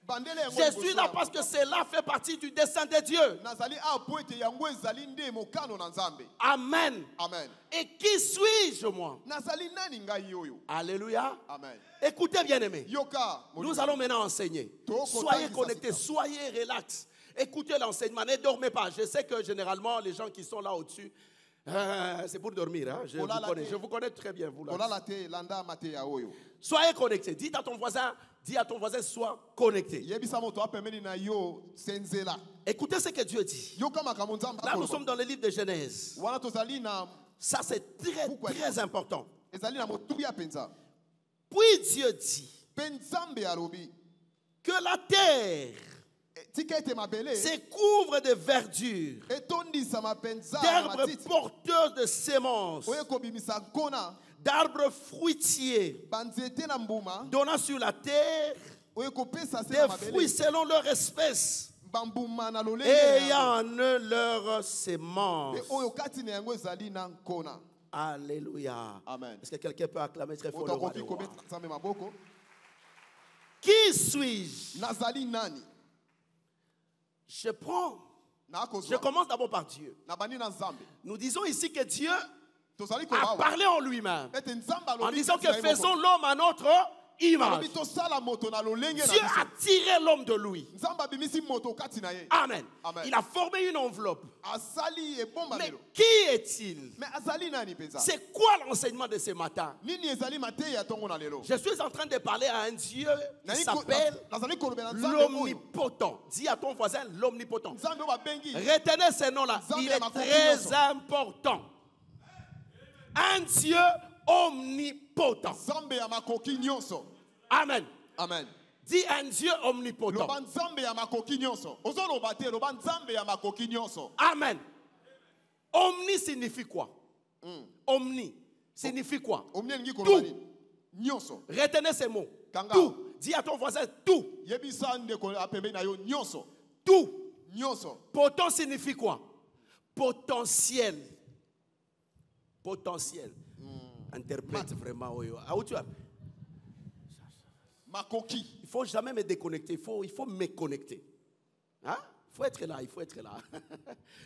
Je suis là parce que cela fait partie du dessein de Dieu. Amen. Amen. Et qui suis-je, moi? Alléluia. Amen. Écoutez, bien-aimés. Nous allons maintenant enseigner. Soyez connectés, soyez relax. Écoutez l'enseignement, ne dormez pas. Je sais que généralement, les gens qui sont là au-dessus, c'est pour dormir. Hein? Je vous connais très bien, vous là. Soyez connectés. Dis à ton voisin, sois connecté. Écoutez ce que Dieu dit. Là, nous sommes dans le livre de Genèse. Ça, c'est très, très important. Puis Dieu dit que la terre se couvre de verdure, d'herbes porteurs de semences, d'arbres fruitiers, donnant sur la terre des fruits selon leur espèce, ayant en eux leur semence. Alléluia. Amen. Est-ce que quelqu'un peut acclamer très fort le roi des rois? Qui suis-je? Je commence d'abord par Dieu. Nous disons ici que Dieu a parlé en lui-même en disant que faisons l'homme à notre image. Dieu a tiré l'homme de lui. Amen. Il a formé une enveloppe. Mais qui est-il? C'est quoi l'enseignement de ce matin? Je suis en train de parler à un Dieu qui s'appelle l'omnipotent. Dis à ton voisin l'omnipotent. Retenez ce nom-là. Il est très important. Un Dieu omnipotent. Amen. Amen. Dis un Dieu omnipotent. Amen. Omni signifie quoi? Omni signifie quoi? Tout. Retenez ces mots. Tout. Dis à ton voisin tout. Tout. Potent signifie quoi? Potentiel. Potentiel. Interprète vraiment. Où tu as? Il ne faut jamais me déconnecter. Il faut me connecter. Hein? Il faut être là.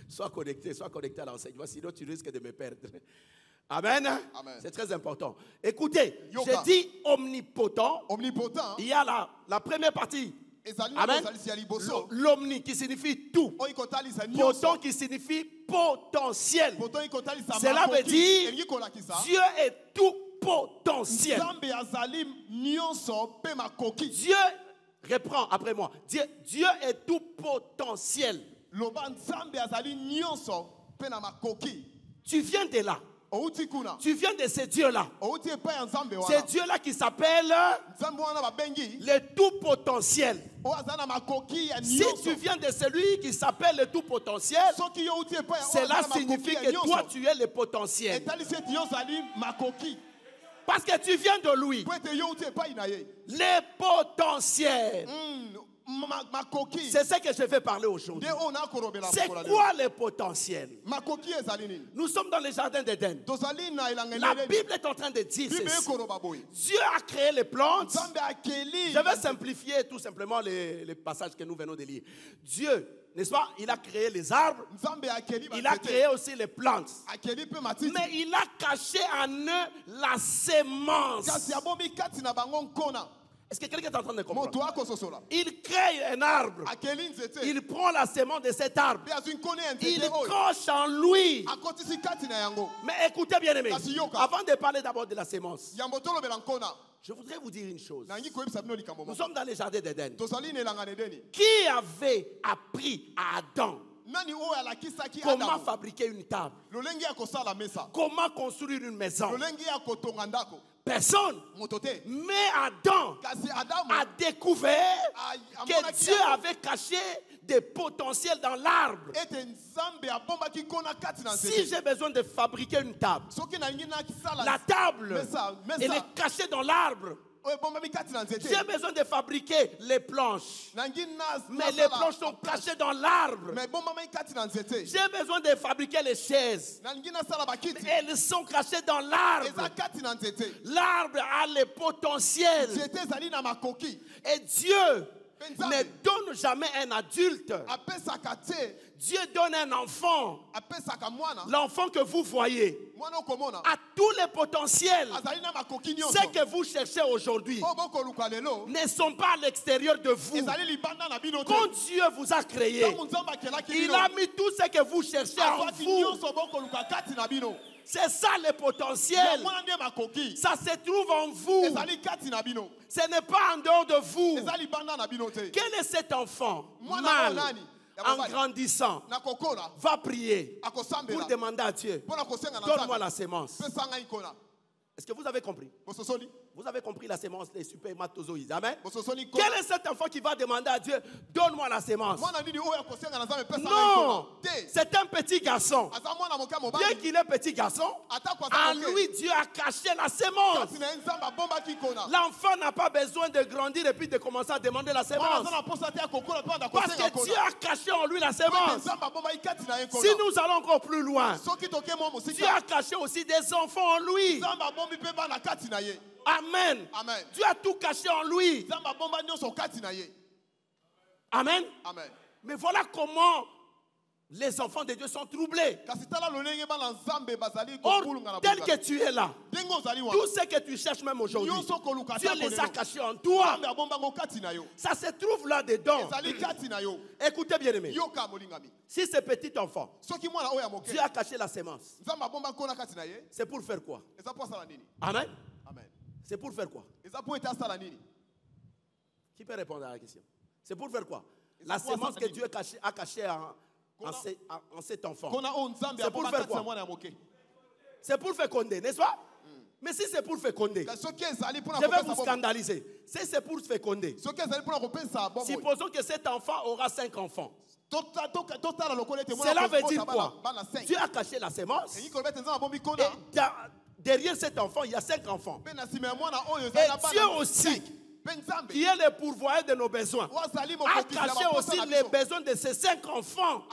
Sois connecté à l'enseignement. Sinon, tu risques de me perdre. Amen. Amen. C'est très important. Écoutez, je dis omnipotent. Il y a la première partie. Amen. L'omni qui signifie tout. Potent qui signifie potentiel. Cela veut dire Dieu est tout potentiel. Dieu, reprends après moi. Dieu est tout potentiel. Tu viens de là. Tu viens de ce Dieu-là. Ce Dieu-là qui s'appelle le tout potentiel. Si tu viens de celui qui s'appelle le tout potentiel, cela signifie que toi tu es le potentiel. Parce que tu viens de lui. Le potentiel. C'est ce que je vais parler aujourd'hui. C'est quoi le potentiel? Nous sommes dans le jardin d'Éden. La Bible est en train de dire ceci. Dieu a créé les plantes. Je vais simplifier tout simplement les passages que nous venons de lire. Dieu, n'est-ce pas? Il a créé les arbres. Il a créé aussi les plantes. Mais il a caché en eux la sémence. Est-ce que quelqu'un est en train de comprendre? Il crée un arbre. Il prend la sémence de cet arbre. Il coche en lui. Mais écoutez bien aimé, avant de parler d'abord de la sémence, je voudrais vous dire une chose. Nous sommes dans les jardins d'Éden. Qui avait appris à Adam comment fabriquer une table? Comment construire une maison? Personne. Mais Adam a découvert que Dieu avait caché des potentiels dans l'arbre. Si j'ai besoin de fabriquer une table, la table, elle est cachée dans l'arbre. J'ai besoin de fabriquer les planches, mais les planches sont cachées dans l'arbre. J'ai besoin de fabriquer les chaises, mais elles sont cachées dans l'arbre. L'arbre a le potentiel. Et Dieu ne donne jamais un adulte. Dieu donne un enfant. L'enfant que vous voyez a tous les potentiels. Ce que vous cherchez aujourd'hui ne sont pas à l'extérieur de vous. Quand Dieu vous a créé, il a mis tout ce que vous cherchez en vous. C'est ça le potentiel. Ça se trouve en vous. Ce n'est pas en dehors de vous. Quel est cet enfant mâle en grandissant va prier pour demander à Dieu, donne-moi la sémence. Est-ce que vous avez compris? Vous avez compris la sémence, les supermatozoïdes. Amen. Quel est cet enfant qui va demander à Dieu, donne-moi la sémence? Non, c'est un petit garçon. Bien qu'il est petit garçon, en lui Dieu a caché la sémence. L'enfant n'a pas besoin de grandir et puis de commencer à demander la sémence. Parce que Dieu a caché en lui la sémence. Si nous allons encore plus loin, Dieu a caché aussi des enfants en lui. Amen. Amen. Dieu a tout caché en lui. Amen. Amen. Mais voilà comment les enfants de Dieu sont troublés. Or, tel que tu es là, tout ce que tu cherches même aujourd'hui, Dieu les a cachés en toi. Ça se trouve là-dedans. Écoutez bien aimé. Si ce petit enfant, Dieu a caché la sémence, c'est pour faire quoi? Amen. C'est pour faire quoi? Qui peut répondre à la question? C'est pour faire quoi? La sémence que Dieu a cachée en cet enfant. C'est pour faire quoi? C'est pour féconder, n'est-ce pas? Mais si c'est pour féconder, je vais vous scandaliser. Si c'est pour féconder, supposons que cet enfant aura 5 enfants. Cela veut dire quoi? Dieu a caché la sémence. Et derrière cet enfant, il y a 5 enfants. Et Dieu aussi, qui est le pourvoyeur de nos besoins, a caché aussi les besoins de ces 5 enfants.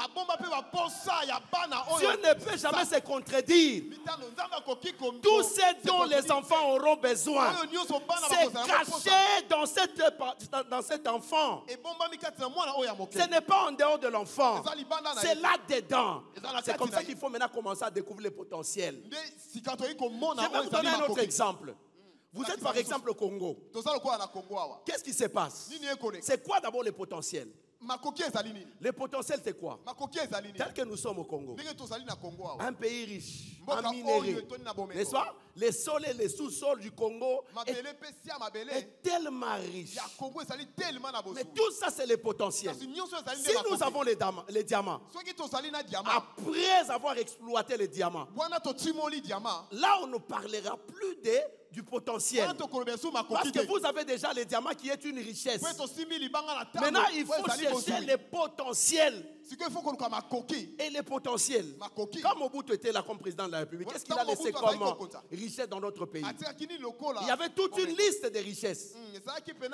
Dieu ne peut jamais se contredire. Tout ce dont les enfants auront besoin, c'est caché dans cet enfant. Ce n'est pas en dehors de l'enfant, c'est là-dedans. C'est comme ça qu'il faut maintenant commencer à découvrir le potentiel. Je vais vous donner un autre exemple. Vous êtes par exemple au Congo. Qu'est-ce qui se passe? C'est quoi d'abord le potentiel? Le potentiel c'est quoi? Tel que nous sommes au Congo, un pays riche en minerais, n'est-ce pas? Les sols et les sous-sols du Congo est tellement riche. Mais tout ça c'est le potentiel. Si nous avons les diamants, après avoir exploité les diamants, là on ne parlera plus du potentiel. Parce que vous avez déjà les diamants qui est une richesse. Maintenant, il faut chercher le potentiel. Et le potentiel. Quand Mobutu était là comme président de la République, qu'est-ce qu'il a laissé comme richesse dans notre pays? Il y avait toute une liste de richesses.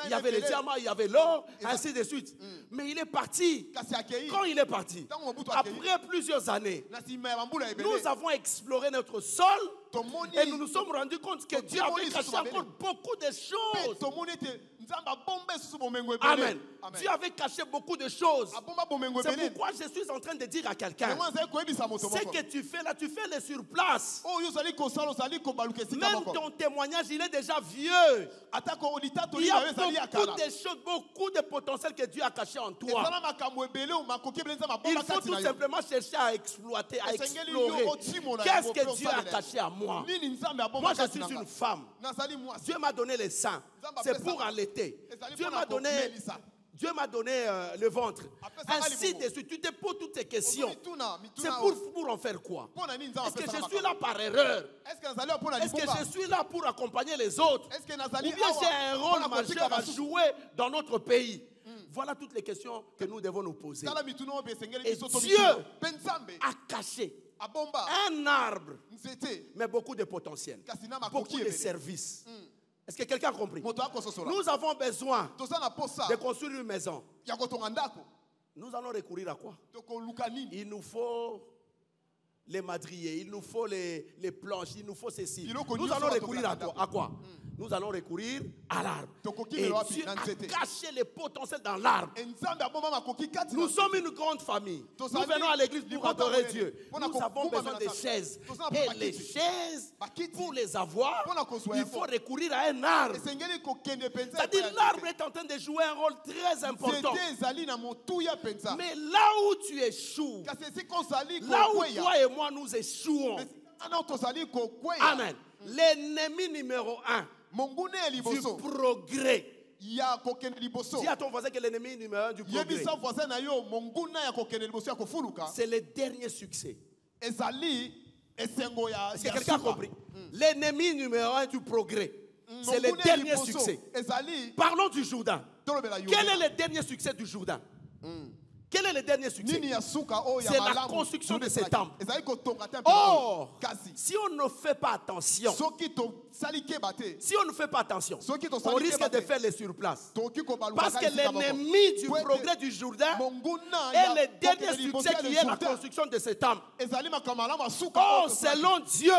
Il y avait les diamants, il y avait l'or, ainsi de suite. Mais il est parti. Quand il est parti, après plusieurs années, nous avons exploré notre sol et nous nous sommes rendus compte que Dieu avait caché encore beaucoup de choses. Amen. Dieu avait caché beaucoup de choses. C'est pourquoi je suis en train de dire à quelqu'un, ce que tu fais là, tu fais le sur place. Même ton témoignage, il est déjà vieux. Il y a beaucoup de choses, beaucoup de potentiel que Dieu a caché en toi. Il faut tout simplement chercher à exploiter, à explorer. Qu'est-ce que Dieu a caché à moi? Moi, je suis une femme. Dieu m'a donné le sein. C'est pour allaiter. Dieu m'a donné le ventre. Ainsi de suite. Tu te poses toutes ces questions. C'est pour en faire quoi? Est-ce que je suis là par erreur? Est-ce que je suis là pour accompagner les autres? Ou bien j'ai un rôle majeur à jouer dans notre pays? Voilà toutes les questions que nous devons nous poser. Et Dieu a caché un arbre, mais beaucoup de potentiel, beaucoup de services. Est-ce que quelqu'un a compris? Nous avons besoin de construire une maison. Nous allons recourir à quoi? Il nous faut les madriers, il nous faut les planches, il nous faut ceci. Nous allons recourir à quoi? Nous allons recourir à l'arbre. Et Dieu a caché les potentiels dans l'arbre. Nous sommes une grande famille. Nous venons à l'église pour adorer Dieu. Nous avons besoin des chaises. Et les chaises, pour les avoir, il faut recourir à un arbre. C'est-à-dire l'arbre est en train de jouer un rôle très important. Mais là où tu échoues, là où toi et moi nous échouons, amen. L'ennemi numéro 1 du progrès. Dis à ton voisin que l'ennemi numéro 1 du progrès, c'est le dernier succès. Est-ce que quelqu'un a compris? L'ennemi numéro 1 du progrès, c'est le dernier succès. Parlons du Jourdain. Quel est le dernier succès du Jourdain? Quel est le dernier succès? C'est la construction de ces temples. Or, si on ne fait pas attention, on risque de faire les surplaces. Parce que l'ennemi du progrès du Jourdain est le dernier succès qui est la construction de ces temples. Or, selon Dieu,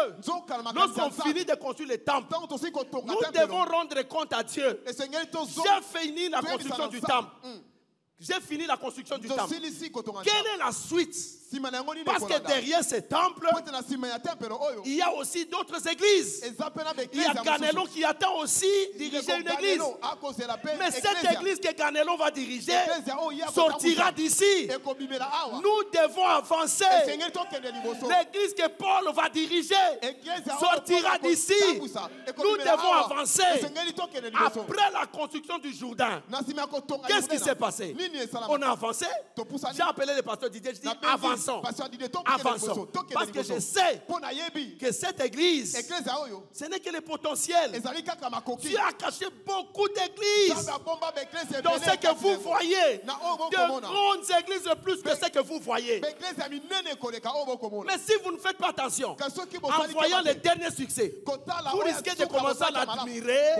lorsqu'on finit de construire les temples, nous devons rendre compte à Dieu. J'ai fini la construction du temple. J'ai fini la construction du temple. Quelle est la suite? Parce que derrière ces temples, il y a aussi d'autres églises. Il y a Ganelon qui attend aussi diriger une église. Mais cette église que Ganelon va diriger sortira d'ici. Nous devons avancer. L'église que Paul va diriger sortira d'ici. Nous devons avancer. Après la construction du Jourdain, qu'est-ce qui s'est passé? On a avancé. J'ai appelé le pasteur Didier, je dis avançons. Avançons. Parce que je sais que cette église, ce n'est que le potentiel. Dieu a caché beaucoup d'églises dans ce que vous voyez. De grandes églises plus que ce que vous voyez. Mais si vous ne faites pas attention, en voyant les derniers succès, vous risquez de commencer à l'admirer,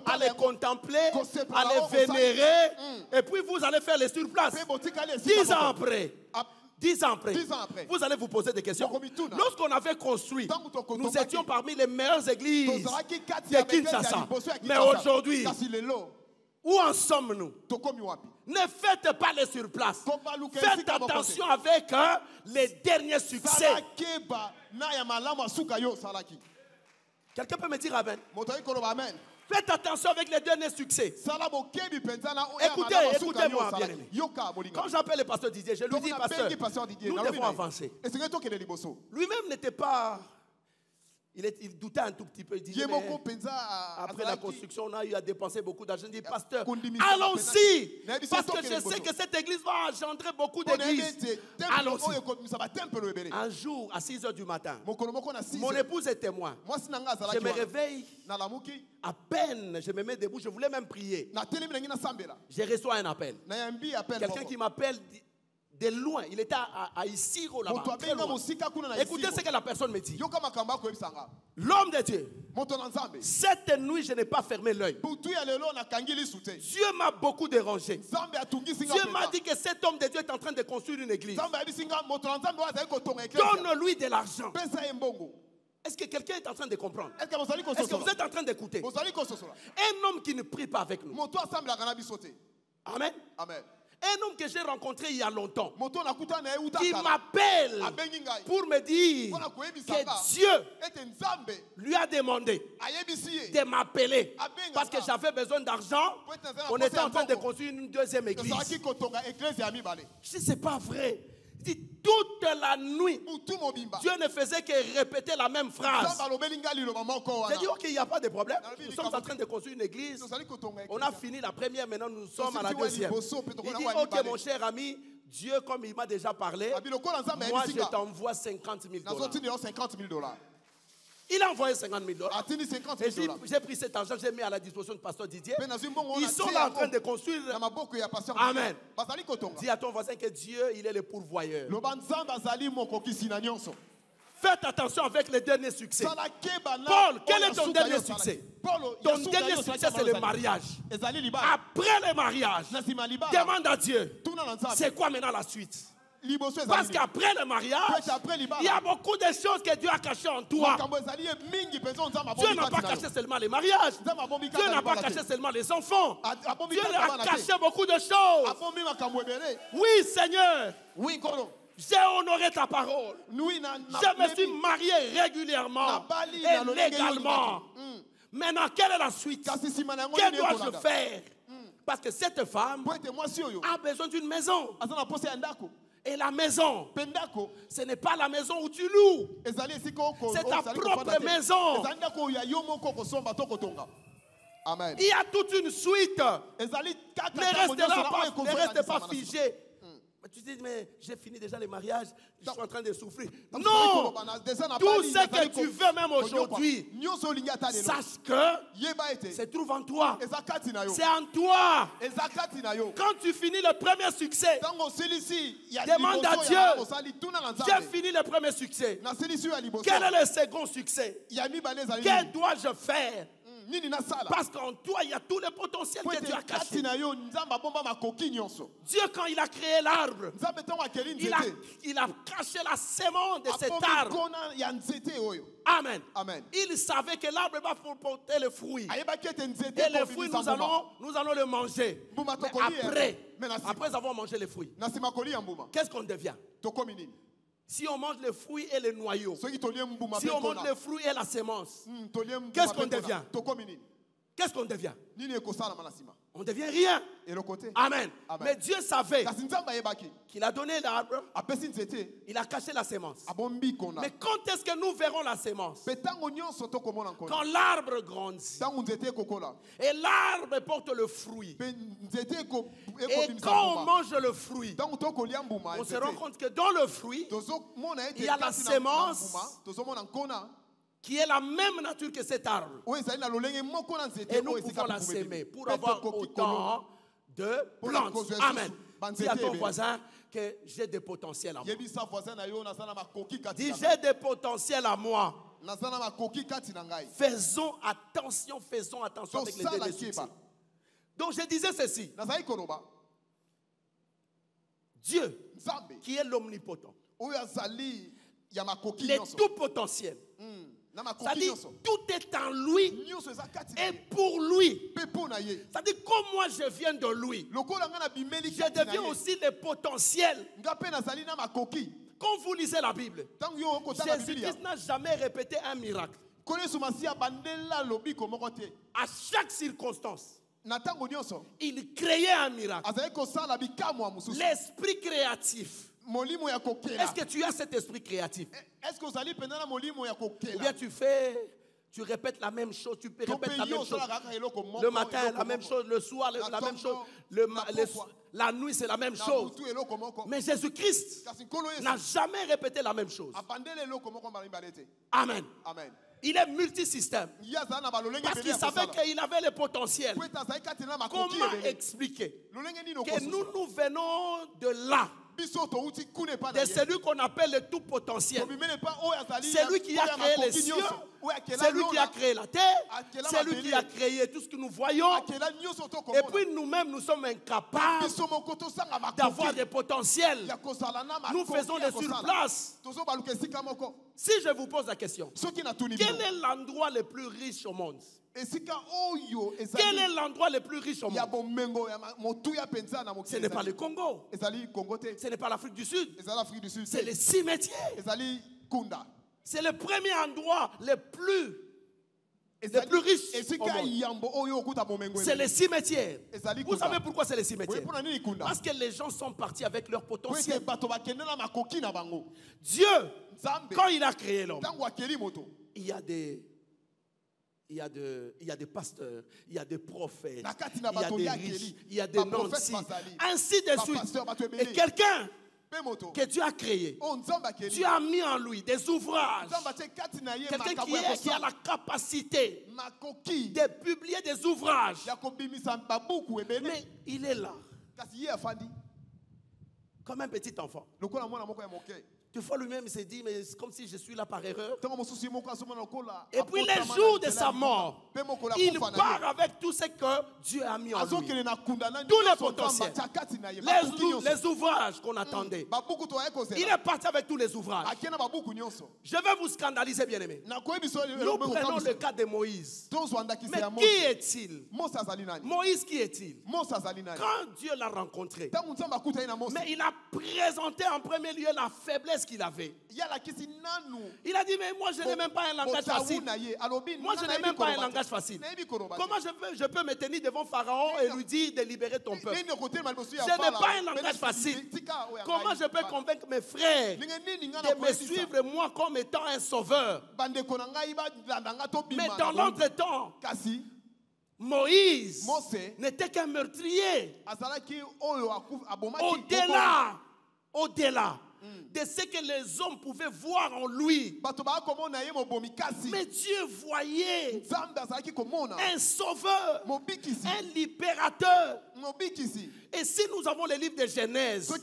à les contempler, à les vénérer, et puis vous allez faire les surplaces. 10 ans après. 10 ans après, vous allez vous poser des questions. Lorsqu'on avait construit, nous étions parmi les meilleures églises de Kinshasa. Mais aujourd'hui, où en sommes-nous? Ne faites pas les surplaces. Faites attention avec les derniers succès. Quelqu'un peut me dire amen? Faites attention avec les derniers succès. Écoutez-moi, bien-aimé. Quand j'appelle le pasteur Didier, je lui dis, pasteur, nous devons avancer. Lui-même n'était pas... Il doutait un tout petit peu. Il disait, après la construction, on a eu à dépenser beaucoup d'argent. Il dit, pasteur, allons-y. Parce que je sais que cette église va engendrer beaucoup d'églises. Allons-y. Un jour, à 6 h du matin, mon épouse est témoin. Je me réveille. À peine, je me mets debout. Je voulais même prier. J'ai reçu un appel. Quelqu'un qui m'appelle de loin. Il était à Isiro là-bas. Écoutez ce que la personne me dit. L'homme de Dieu. Cette nuit, je n'ai pas fermé l'œil. Dieu m'a beaucoup dérangé. Dieu m'a dit que cet homme de Dieu est en train de construire une église. Donne-lui de l'argent. Est-ce que quelqu'un est en train de comprendre? Est-ce que vous êtes en train d'écouter? Un homme qui ne prie pas avec nous. Amen. Amen. Un homme que j'ai rencontré il y a longtemps, qui m'appelle pour me dire que Dieu lui a demandé de m'appeler parce que j'avais besoin d'argent. On était en train de construire une deuxième église. Je dis, c'est pas vrai. Il dit, toute la nuit, Dieu ne faisait que répéter la même phrase. J'ai dit, ok, il n'y a pas de problème. Nous sommes en train de construire une église. On a fini la première, maintenant nous sommes à la deuxième. Il dit, ok, mon cher ami, Dieu, comme il m'a déjà parlé, moi je t'envoie 50 000 $. Il a envoyé 50 000 $. Et j'ai pris cet argent, j'ai mis à la disposition du pasteur Didier. Ils sont là en train de construire. Amen. Dis à ton voisin que Dieu, il est le pourvoyeur. Faites attention avec les derniers succès. Paul, quel est ton dernier succès? Ton dernier succès, c'est le mariage. Après le mariage, demande à Dieu, c'est quoi maintenant la suite? Parce qu'après le mariage, il y a beaucoup de choses que Dieu a cachées en toi. Dieu n'a pas caché seulement les mariages. Dieu n'a pas caché seulement les enfants. Dieu a caché beaucoup de choses. Oui, Seigneur. J'ai honoré ta parole. Je me suis marié régulièrement et légalement. Maintenant, quelle est la suite? Que dois-je faire? Parce que cette femme a besoin d'une maison. Et la maison, ce n'est pas la maison où tu loues. C'est ta propre maison. Amen. Il y a toute une suite. Ne reste pas figé. Tu dis, mais j'ai fini déjà les mariages, je suis en train de souffrir. Non! Tout ce que tu veux même aujourd'hui, sache que se trouve en toi. C'est en toi. Quand tu finis le premier succès, demande à Dieu, j'ai fini le premier succès. Quel est le second succès? Que dois-je faire? Parce qu'en toi, il y a tout le potentiel que Dieu a caché. Dieu, quand il a créé l'arbre, il a caché la sémence de cet arbre. Amen. Il savait que l'arbre va porter le fruit. Et le fruit, nous allons le manger. Mais après avoir mangé les fruits, qu'est-ce qu'on devient? Si on mange les fruits et les noyaux, si on mange les fruits et la sémence, qu'est-ce qu'on devient? Qu'est-ce qu'on devient? On ne devient rien. Amen. Mais Dieu savait qu'il a donné l'arbre, il a caché la sémence. Mais quand est-ce que nous verrons la sémence? Quand l'arbre grandit et l'arbre porte le fruit. Et quand on mange le fruit, on se rend compte que dans le fruit, il y a la sémence qui est la même nature que cet arbre. Et nous pouvons la s'aimer pour avoir autant de plantes. Amen. Dis à ton voisin que j'ai des potentiels à moi. Dis, j'ai des potentiels à moi. Faisons attention avec les délais de succès. Donc je disais ceci. Dieu, qui est l'omnipotent, il est tout potentiel. C'est-à-dire, tout est en lui et pour lui. C'est-à-dire, comme moi je viens de lui, je deviens aussi le potentiel. Quand vous lisez la Bible, Jésus-Christ n'a jamais répété un miracle. À chaque circonstance, il créait un miracle. L'esprit créatif. Est-ce que tu as cet esprit créatif? Ou bien tu répètes la même chose, tu répètes la même chose. Le matin, la même chose, le soir, la même chose, la nuit, c'est la même chose. Mais Jésus-Christ n'a jamais répété la même chose. Amen. Il est multisystème. Parce qu'il savait qu'il avait le potentiel. Comment expliquer que nous venons de là? De celui qu'on appelle le tout potentiel. C'est lui qui a créé les cieux, c'est lui qui a créé la terre, c'est lui qui a créé tout ce que nous voyons. Et puis nous-mêmes, nous sommes incapables d'avoir des potentiels. Nous faisons les surplaces. Si je vous pose la question, quel est l'endroit le plus riche au monde? Quel est l'endroit le plus riche au monde? Ce n'est pas le Congo. Ce n'est pas l'Afrique du Sud. C'est les cimetières. C'est le premier endroit le plus riche au monde. C'est les cimetières. Vous savez pourquoi c'est les cimetières? Parce que les gens sont partis avec leur potentiel. Dieu, quand il a créé l'homme, il y a des pasteurs, il y a des prophètes, il y a des riches, il y a des nantis, ainsi de suite. Et quelqu'un que Dieu a créé, Dieu a mis en lui des ouvrages. Quelqu'un qui a la capacité de publier des ouvrages. Mais il est là, comme un petit enfant. Des fois lui-même il s'est dit, mais c'est comme si je suis là par erreur. Et puis les jours de sa mort, il part avec tout ce que Dieu a mis en lui. Tous les potentiels, les ouvrages qu'on attendait. Il est parti avec tous les ouvrages. Je vais vous scandaliser, bien-aimés. Nous prenons le cas de Moïse. Mais qui est-il? Moïse, qui est-il? Quand Dieu l'a rencontré, mais il a présenté en premier lieu la faiblesse qu'il avait. Il a dit, mais moi je n'ai même pas un langage facile. Moi je n'ai même pas un langage facile. Comment je peux me tenir devant Pharaon et lui dire de libérer ton peuple? Je n'ai pas un langage facile. Comment je peux convaincre mes frères de me suivre moi comme étant un sauveur? Mais dans l'entretemps, Moïse n'était qu'un meurtrier. Au-delà de ce que les hommes pouvaient voir en lui. Mais Dieu voyait un sauveur, un libérateur. Et si nous avons les livres de Genèse,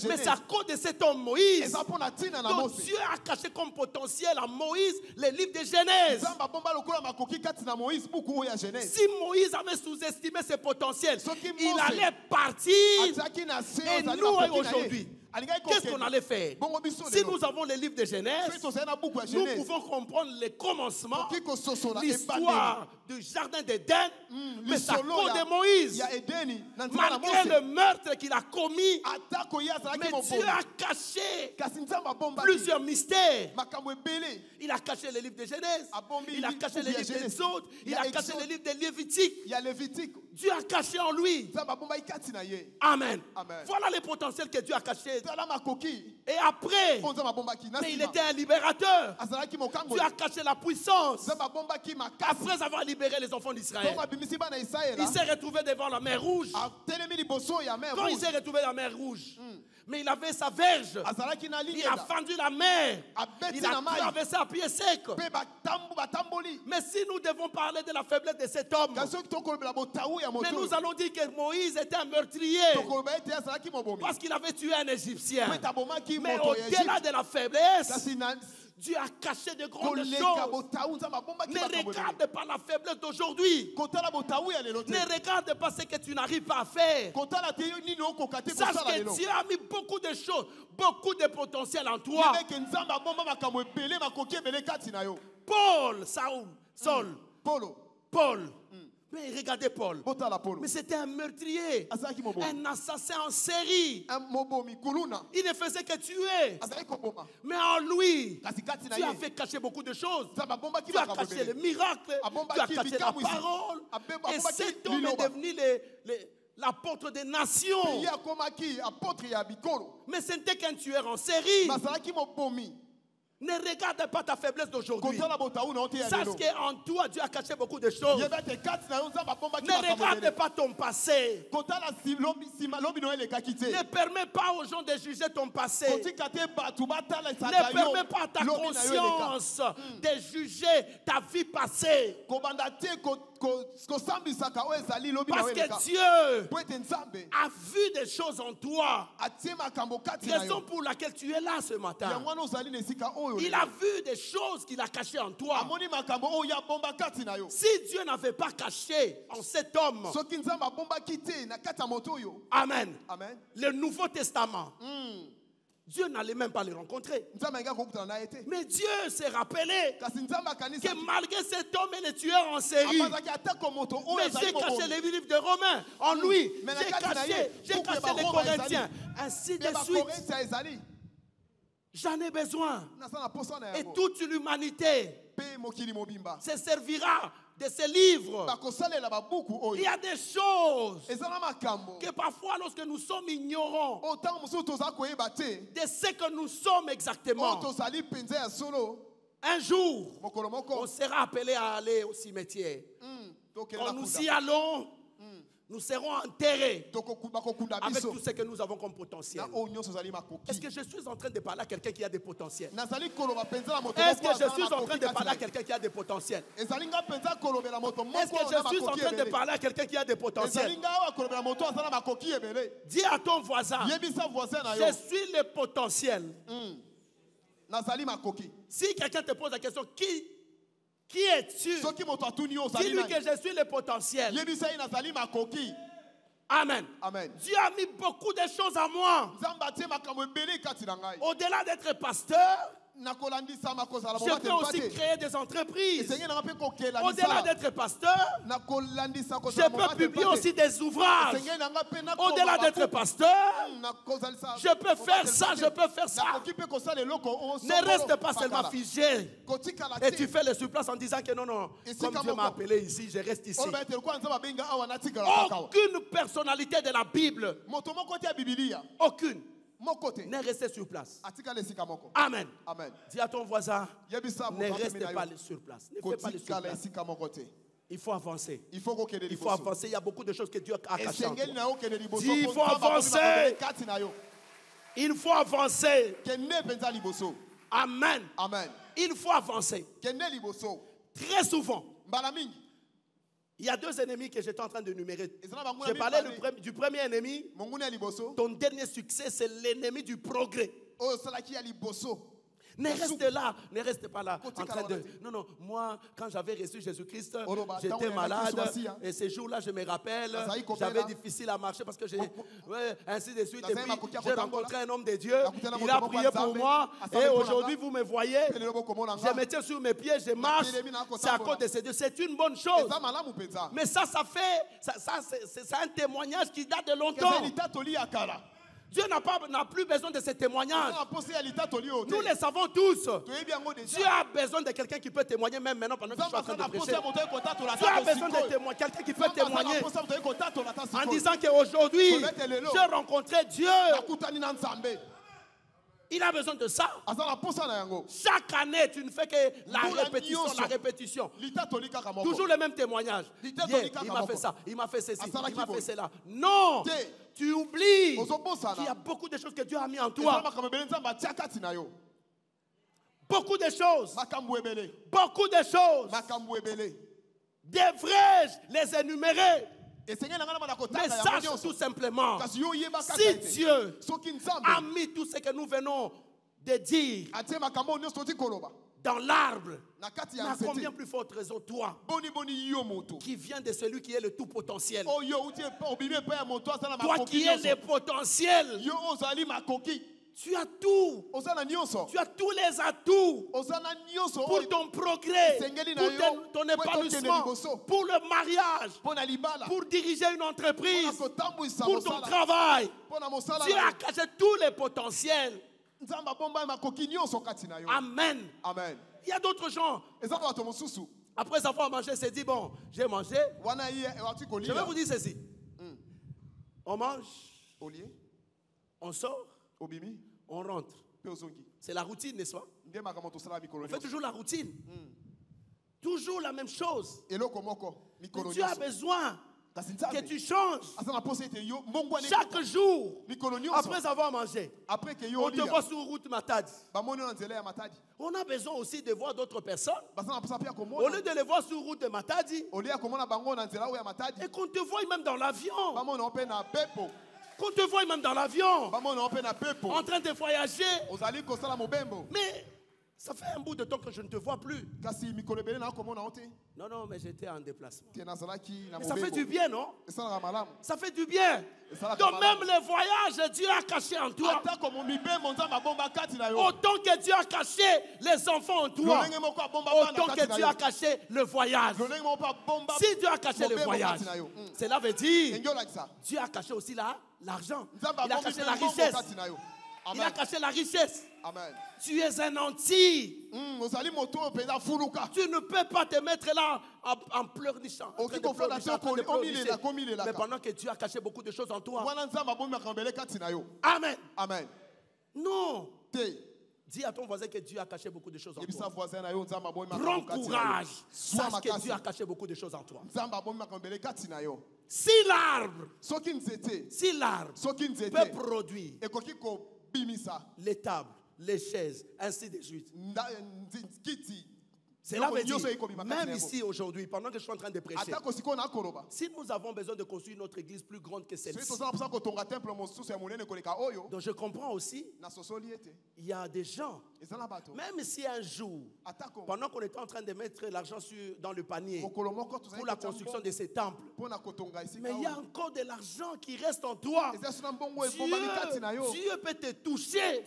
mais c'est à cause de cet homme Moïse que Dieu a caché comme potentiel à Moïse les livres de Genèse. Si Moïse avait sous-estimé ses potentiels, il allait partir. Et nous aujourd'hui, qu'est-ce qu'on allait faire? Si nous avons les livres de Genèse, nous pouvons comprendre le commencement, l'histoire du jardin d'Éden, mais c'est à cause de Moïse. Malgré le meurtre qu'il a commis, mais Dieu a caché plusieurs mystères. Il a caché les livres de Genèse, il a caché les livres des autres, il a caché les livres de Lévitique. Dieu a caché en lui. Amen. Voilà le potentiel que Dieu a caché. Et après, mais il était un libérateur. Dieu a caché la puissance. Après avoir libéré les enfants d'Israël, il s'est retrouvé devant la mer Rouge. Quand il s'est retrouvé dans la mer Rouge, mais il avait sa verge. Il a fendu la mer. Il a traversé à pied sec. Mais si nous devons parler de la faiblesse de cet homme, mais nous allons dire que Moïse était un meurtrier parce qu'il avait tué un Égyptien. Mais au-delà de la faiblesse, Dieu a caché de grandes choses. Ne regarde pas la faiblesse d'aujourd'hui. Ne regarde pas ce que tu n'arrives pas à faire. Sache que Dieu a mis beaucoup de choses, beaucoup de potentiel en toi. Paul. Mais regardez Paul. Mais c'était un meurtrier, un assassin en série. Il ne faisait que tuer. Mais en lui, tu as fait cacher beaucoup de choses. Tu as caché les miracles, tu as caché la parole. Et cet homme est devenu l'apôtre des nations. Mais ce n'était qu'un tueur en série. Ne regarde pas ta faiblesse d'aujourd'hui. Sache qu'en toi, Dieu a caché beaucoup de choses. Ne regarde pas ton passé. Ne permets pas aux gens de juger ton passé. Ne permets pas à ta conscience de juger ta vie passée. Parce que Dieu a vu des choses en toi. Raison pour laquelle tu es là ce matin. Il a vu des choses qu'il a cachées en toi. Si Dieu n'avait pas caché en cet homme, Amen. Le Nouveau Testament, Dieu n'allait même pas le rencontrer. Mais Dieu s'est rappelé que malgré cet homme et le tueur en série, mais j'ai caché les livres de Romains en lui. J'ai caché les Corinthiens. Ainsi de suite. J'en ai besoin. Et toute l'humanité se servira de ces livres. Il y a des choses que parfois lorsque nous sommes ignorants de ce que nous sommes exactement, un jour on sera appelé à aller au cimetière. Quand nous y allons, nous serons enterrés avec tout ce que nous avons comme potentiel. Est-ce que je suis en train de parler à quelqu'un qui a des potentiels? Est-ce que je suis en train de parler à quelqu'un qui a des potentiels? Est-ce que je suis en train de parler à quelqu'un qui a des potentiels? Dis à ton voisin, je suis le potentiel. Si quelqu'un te pose la question, qui es-tu? Dis-lui que je suis le potentiel. Amen. Amen. Dieu a mis beaucoup de choses à moi. Au-delà d'être pasteur, je peux aussi créer des entreprises. Au-delà d'être pasteur, je peux publier aussi des ouvrages. Au-delà d'être pasteur, je peux faire ça, je peux faire ça. Ne reste pas seulement figé. Et tu fais le surplace en disant que non, non, comme Dieu m'a appelé ici, je reste ici. Aucune personnalité de la Bible, aucune, ne restez sur place. Amen. Amen. Dis à ton voisin, ne restez pas sur place. Ne fais pas le sur place. Il faut avancer. Il faut avancer. Il y a beaucoup de choses que Dieu a cachées. Dis, il faut avancer. Il faut avancer. Amen. Amen. Il faut avancer. Très souvent, il y a deux ennemis que j'étais en train de numérer. J'ai parlé du premier ennemi. Ton dernier succès, c'est l'ennemi du progrès. Ne reste pas là en train de... Non, non, moi, quand j'avais reçu Jésus-Christ, j'étais malade. Et ces jours-là, je me rappelle, j'avais difficile à marcher parce que j'ai... Ouais, ainsi de suite. Et puis, j'ai rencontré un homme de Dieu. Il a prié pour moi. Et aujourd'hui, vous me voyez. Je me tiens sur mes pieds, je marche. C'est à cause de ces dieux. C'est une bonne chose. Mais ça fait... C'est un témoignage qui date de longtemps. Dieu n'a plus besoin de ces témoignages. Nous les savons tous. Dieu a besoin de quelqu'un qui peut témoigner même maintenant pendant que je suis en train de prêcher. Dieu a besoin de quelqu'un qui peut témoigner en disant qu'aujourd'hui, j'ai rencontré Dieu. Il a besoin de ça. Chaque année, tu ne fais que la répétition. Toujours le même témoignage. Il m'a fait ça, il m'a fait ceci, il m'a fait cela. Non, tu oublies qu'il y a beaucoup de choses que Dieu a mis en toi. Beaucoup de choses. Beaucoup de choses. Devrais-je les énumérer? Mais sache tout simplement, si Dieu a mis tout ce que nous venons de dire dans l'arbre, n'a combien plus forte raison toi qui vient de celui qui est le tout potentiel, toi qui es le potentiel, tu as tout. Tu as tous les atouts pour ton progrès, pour ton épanouissement, pour le mariage, pour diriger une entreprise, pour ton travail. Tu as caché tous les potentiels. Amen. Amen. Il y a d'autres gens. Après avoir mangé, c'est dit, bon, j'ai mangé. Je vais vous dire ceci. On mange, on sort, on rentre. C'est la routine, n'est-ce pas? On fait toujours la routine. Toujours la même chose. Mais tu as besoin que tu changes. Chaque jour, après avoir mangé, on te voit sur route Matadi. On a besoin aussi de voir d'autres personnes. Au lieu de les voir sur route de Matadi, et qu'on te voit même dans l'avion. Qu'on te voit même dans l'avion, en train de voyager. Mais ça fait un bout de temps que je ne te vois plus. Non, non, mais j'étais en déplacement. Mais ça fait du bien, non? Ça fait du bien. Donc même le voyage, Dieu a caché en toi. Autant que Dieu a caché les enfants en toi, autant que Dieu a caché le voyage. Si Dieu a caché le voyage, cela veut dire Dieu a caché aussi l'argent. Il a caché la richesse. Il a caché la richesse. Amen. Tu es un anti. Tu ne peux pas te mettre là en pleurnichant. Mais pendant que Dieu a caché beaucoup de choses en toi. Amen. Amen. Non. Dis à ton voisin que Dieu a caché beaucoup de choses en toi. Prends courage. Sache que Dieu a caché beaucoup de choses en toi. Si l'arbre peut produire les tables, les chaises, ainsi de suite. Cela veut dire, même ici aujourd'hui, pendant que je suis en train de prêcher, si nous avons besoin de construire notre église plus grande que celle-ci, donc je comprends aussi, il y a des gens, même si un jour, pendant qu'on était en train de mettre l'argent dans le panier pour la construction de ces temples, mais il y a encore de l'argent qui reste en toi. Dieu peut te toucher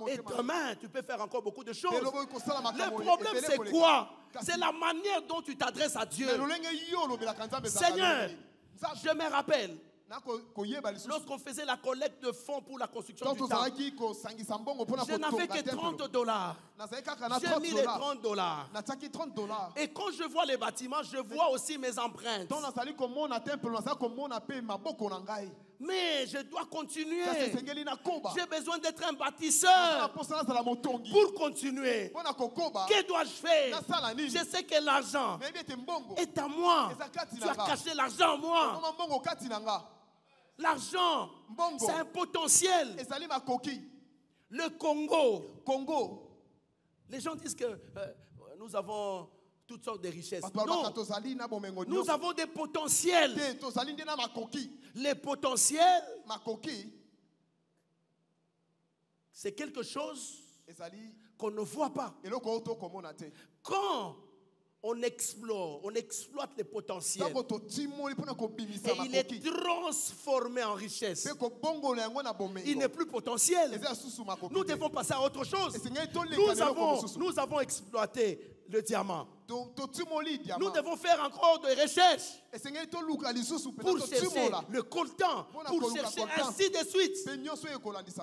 et demain tu peux faire encore beaucoup de choses. Le problème c'est quoi? C'est la manière dont tu t'adresses à Dieu. Seigneur, je me rappelle, lorsqu'on faisait la collecte de fonds pour la construction du temple, je n'avais que $30. J'ai mis les $30. Et quand je vois les bâtiments, je vois aussi mes empreintes. Mais je dois continuer. J'ai besoin d'être un bâtisseur pour continuer. Que dois-je faire? Je sais que l'argent est à moi. Tu as caché l'argent en moi. L'argent, c'est un potentiel. Le Congo. Les gens disent que nous avons toutes sortes de richesses. Non, nous avons des potentiels. Les potentiels, c'est quelque chose qu'on ne voit pas. Quand on exploite les potentiels et il est transformé en richesse, il n'est plus potentiel. Nous devons passer à autre chose. Nous avons exploité le diamant. Nous devons faire encore des recherches pour chercher le coltan, pour chercher ainsi de suite.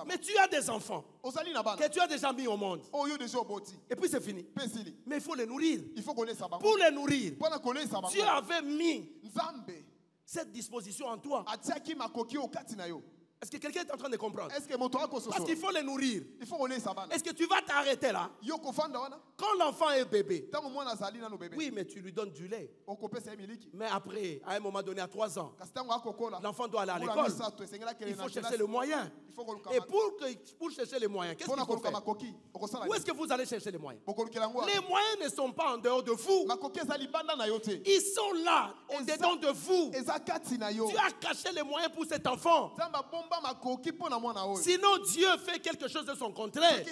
Mais tu as des enfants que tu as déjà mis au monde. Et puis c'est fini. Mais il faut les nourrir. Pour les nourrir, Dieu avait mis cette disposition en toi. Est-ce que quelqu'un est en train de comprendre? Parce qu'il faut les nourrir. Est-ce que tu vas t'arrêter là? Quand l'enfant est bébé, oui, mais tu lui donnes du lait. Mais après, à un moment donné, à 3 ans, l'enfant doit aller à l'école. Il faut chercher le moyen. Et pour chercher les moyens, qu'est-ce qu'il faut faire? Où est-ce que vous allez chercher les moyens? Les moyens ne sont pas en dehors de vous. Ils sont là, en dedans de vous. Tu as caché les moyens pour cet enfant. Sinon Dieu fait quelque chose de son contraire.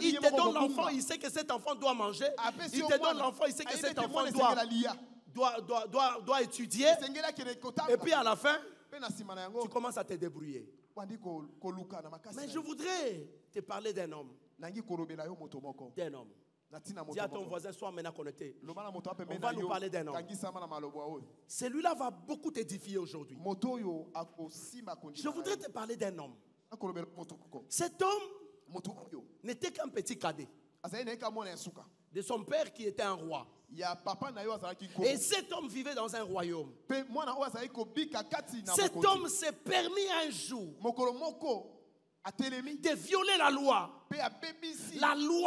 Il te donne l'enfant, il sait que cet enfant doit manger. Il te donne l'enfant, il sait que cet enfant doit étudier. Et puis à la fin, tu commences à te débrouiller. Mais je voudrais te parler d'un homme. D'un homme. Dis à ton voisin, sois maintenant connecté. On va nous parler d'un homme. Celui-là va beaucoup t'édifier aujourd'hui. Je voudrais te parler d'un homme. Cet homme n'était qu'un petit cadet de son père qui était un roi. Et cet homme vivait dans un royaume. Cet homme s'est permis un jour de violer la loi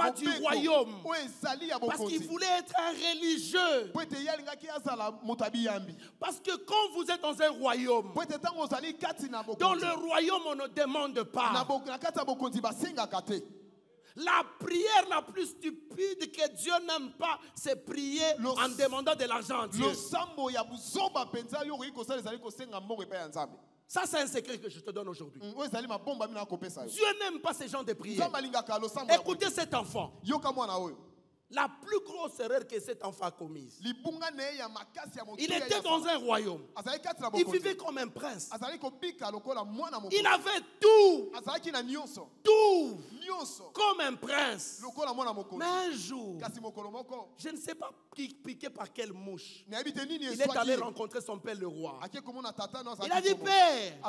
du royaume, parce qu'il voulait être un religieux. Parce que quand vous êtes dans un royaume, dans le royaume on ne demande pas. La prière la plus stupide que Dieu n'aime pas, c'est prier en demandant de l'argent à Dieu. Ça, c'est un secret que je te donne aujourd'hui. Dieu n'aime pas ces gens de prière. Écoutez cet enfant. La plus grosse erreur que cet enfant a commise. Il était dans un royaume. Il vivait comme un prince. Il avait tout. Tout. Comme un prince. Mais un jour, je ne sais pas piqué par quelle mouche, il est allé rencontrer son père le roi. Il a dit: Père,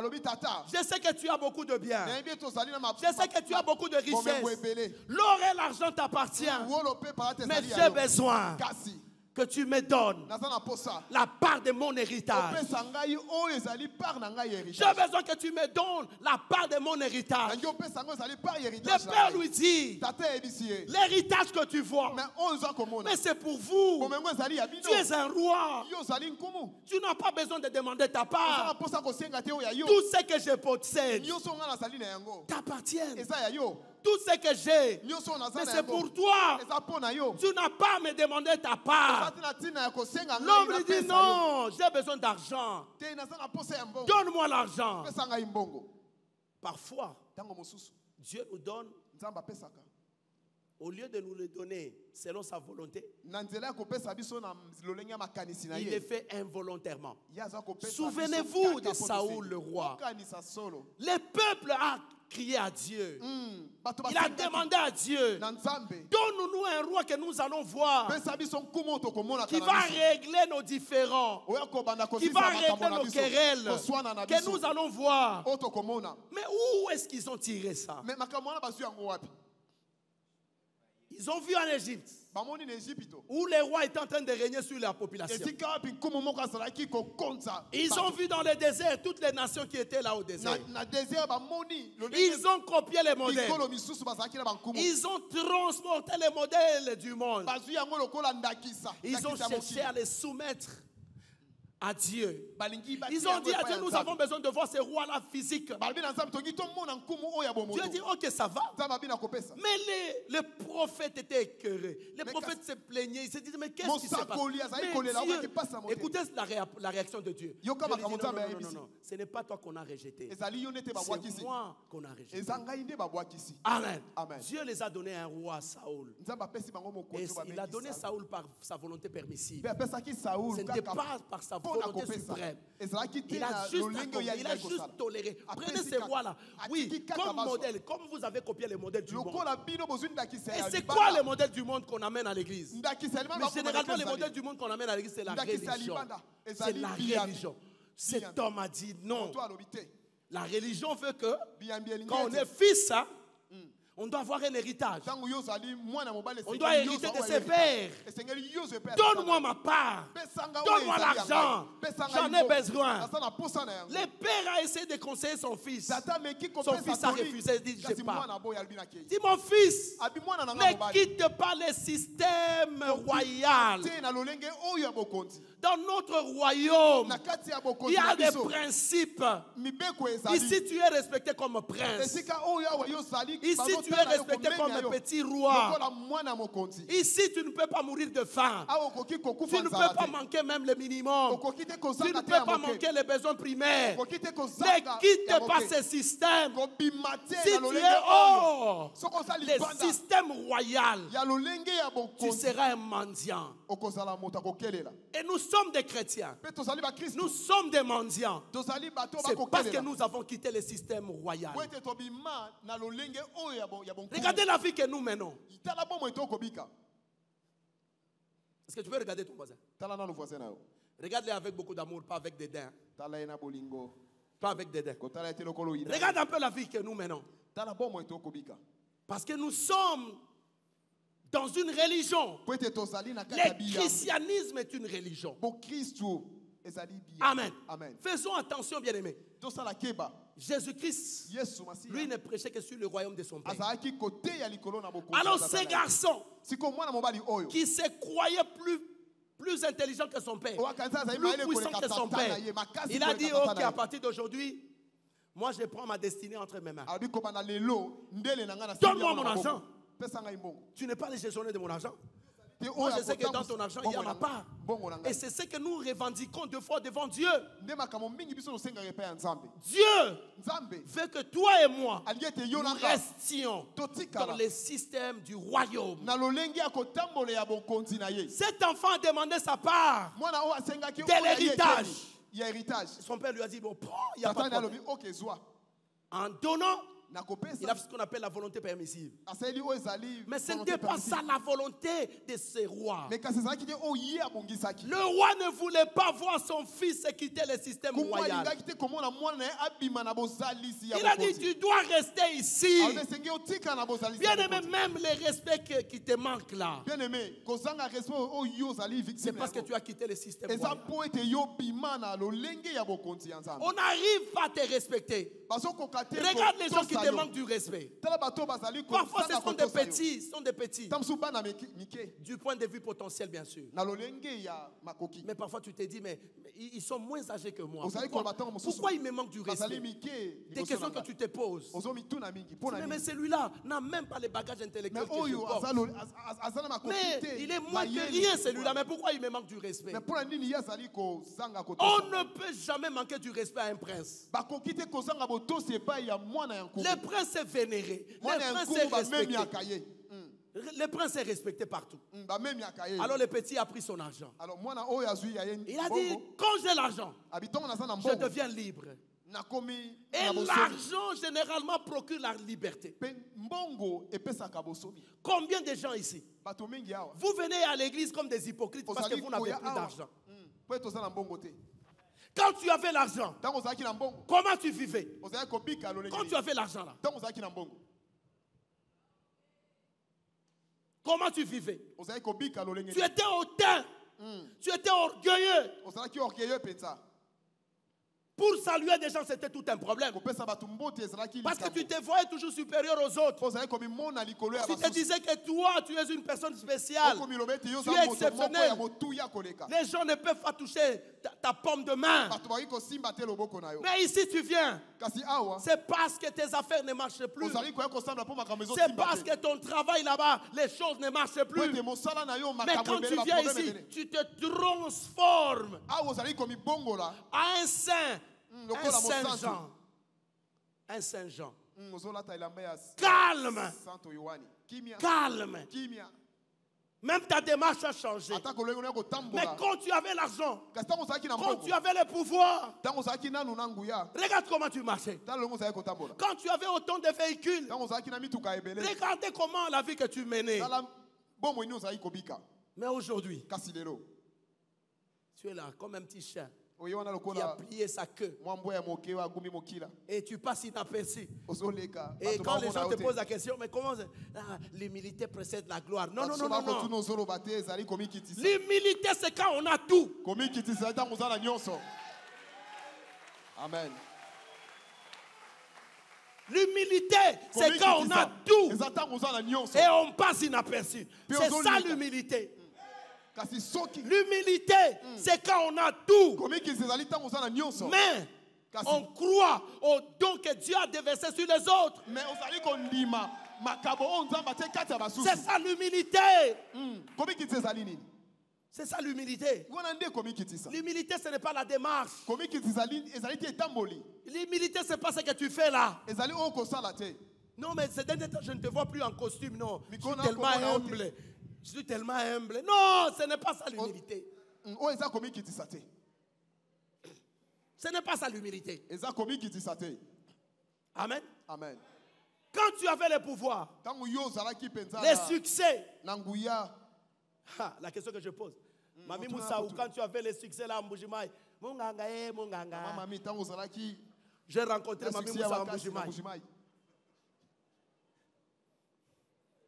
je sais que tu as beaucoup de biens. Je sais que tu as beaucoup de richesses. L'or et l'argent t'appartiennent. Mais j'ai besoin que tu me donnes la part de mon héritage. J'ai besoin que tu me donnes la part de mon héritage. Le père lui dit, l'héritage que tu vois, mais c'est pour vous. Tu es un roi. Tu n'as pas besoin de demander ta part. Tout ce que je possède t'appartient. Tout ce que j'ai, mais c'est pour toi. Tu n'as pas à me demander ta part. L'homme lui dit non, j'ai besoin d'argent. Donne-moi l'argent. Parfois, Dieu nous donne, au lieu de nous le donner selon sa volonté, il le fait involontairement. Souvenez-vous de Saoul le roi. Le peuple a crié à Dieu. Il a demandé à Dieu, donne-nous un roi que nous allons voir, qui va régler nos différends, qui va régler nos querelles, que nous allons voir. Mais où est-ce qu'ils ont tiré ça? Ils ont vu en Égypte, où le roi est en train de régner sur la population. Ils ont vu dans le désert toutes les nations qui étaient là au désert. Ils ont copié les modèles. Ils ont transporté les modèles du monde. Ils ont cherché à les soumettre à Dieu. Ils ont dit à Dieu, nous avons besoin de voir ces rois-là physiques. Dieu dit, ok, ça va. Mais les prophètes étaient écœurés. Les prophètes se plaignaient. Ils se disaient, mais qu'est-ce qui se passe? Écoutez la réaction de Dieu. Dieu dit, non, ce n'est pas toi qu'on a rejeté. C'est moi qu'on a rejeté. Amen. Dieu les a donné un roi, Saoul. Et il a donné Saoul par sa volonté permissive. Ce n'était pas par sa volonté suprême. Il a juste toléré. Prenez ces rois-là. Oui, comme modèle, comme vous avez copié les modèles du monde. Et c'est quoi les modèles du monde qu'on amène à l'église? Mais généralement, les modèles du monde qu'on amène à l'église, c'est la religion. C'est la religion. Cet homme a dit non. La religion veut que quand on est fils, on doit avoir un héritage. On doit hériter de ses pères. Donne-moi ma part. Donne-moi l'argent. J'en ai besoin. Le père a essayé de conseiller son fils. Son fils a refusé. Il dit, je pars. Dis, mon fils, ne quitte pas le système royal. Dans notre royaume, il y a des principes. Ici, tu es respecté comme prince. Ici, tu es respecté comme un petit roi. Ici, tu ne peux pas mourir de faim. Tu ne peux pas manquer même le minimum. Tu ne peux pas manquer les besoins primaires. Ne quitte pas ce système. Si tu es hors le système royal, tu seras un mendiant. Et nous sommes des chrétiens. Nous sommes des mendiants. C'est parce que nous avons quitté le système royal. Regardez la vie que nous menons. Est-ce que tu peux regarder ton voisin? Regarde-les avec beaucoup d'amour, pas avec dédain. Pas avec dédain. Regarde un peu la vie que nous menons. Parce que nous sommes dans une religion. Le christianisme est une religion. Amen. Faisons attention, bien-aimés. Jésus-Christ, lui ne prêchait que sur le royaume de son Père. Alors ces garçons qui se croyaient plus intelligents que son Père, plus puissants que son Père, il a dit, ok, à partir d'aujourd'hui, moi je prends ma destinée entre mes mains. Donne-moi mon argent. Tu n'es pas le gestionnaire de mon argent. Moi, je sais que dans ton argent, il y a ma part. Et c'est ce que nous revendiquons deux fois devant Dieu. Dieu veut que toi et moi, nous restions dans le système du royaume. Cet enfant a demandé sa part de l'héritage. Son père lui a dit, bon, prends, il n'y a pas de problème. En donnant, il a fait ce qu'on appelle la volonté permissive. Mais ce n'était pas ça la volonté de ce roi. Le roi ne voulait pas voir son fils quitter le système royal. Il a dit, tu dois rester ici. Bien aimé, même les respects qui te manquent là, c'est parce que tu as quitté le système royal. On n'arrive pas à te respecter. Regarde les gens qui te manquent du respect. Parfois ce sont des petits. Du point de vue potentiel, bien sûr. Mais parfois tu te dis, mais ils sont moins âgés que moi. Pourquoi ils me manquent du respect? Des questions que tu te poses. Mais celui-là n'a même pas les bagages intellectuels que je porte. Mais il est moins que rien celui-là. Mais pourquoi il me manque du respect? On ne peut jamais manquer du respect à un prince. Le prince est vénéré. Le prince est respecté. Le prince est respecté partout. Alors le petit a pris son argent. Il a dit, quand j'ai l'argent, je deviens libre. Et l'argent généralement procure la liberté. Combien de gens ici, vous venez à l'église comme des hypocrites parce que vous n'avez plus d'argent? Quand tu avais l'argent, comment tu vivais? Quand tu avais l'argent là, comment tu vivais? Tu étais hautain. Tu étais orgueilleux. Pour saluer des gens, c'était tout un problème. Parce que tu te voyais toujours supérieur aux autres. Tu te disais que toi, tu es une personne spéciale. Tu es exceptionnel. Les gens ne peuvent pas toucher ta paume de main. Mais ici, tu viens. C'est parce que tes affaires ne marchent plus. C'est parce que ton travail là-bas, les choses ne marchent plus. Mais quand tu viens ici, tu te transformes à un saint. Un Saint-Jean. Un Saint-Jean. Calme. Calme. Même ta démarche a changé. Mais quand tu avais l'argent, quand tu avais le pouvoir, regarde comment tu marchais. Quand tu avais autant de véhicules, regardez comment la vie que tu menais. Mais aujourd'hui, tu es là comme un petit chien qui a plié sa queue. Et tu passes inaperçu. Et quand les gens te posent la question, mais comment l'humilité précède la gloire? Non, non, non, non, non. L'humilité, c'est quand on a tout. Amen. L'humilité, c'est quand on a tout. Et on passe inaperçu. C'est ça l'humilité. L'humilité, c'est quand on a tout. Mais on croit au don que Dieu a déversé sur les autres. C'est ça l'humilité. C'est ça l'humilité. L'humilité, ce n'est pas la démarche. L'humilité, ce n'est pas ce que tu fais là. Non, mais ces derniers temps, je ne te vois plus en costume, non. Je suis tellement humble. Je suis tellement humble. Non, ce n'est pas ça l'humilité. Ce n'est pas ça l'humilité. Amen. Amen. Quand tu avais le pouvoir, les succès, la question que je pose, Mami Moussaou, quand tu avais les succès là en Mbujimaï, j'ai rencontré Mami Moussaou en Mbujimaï.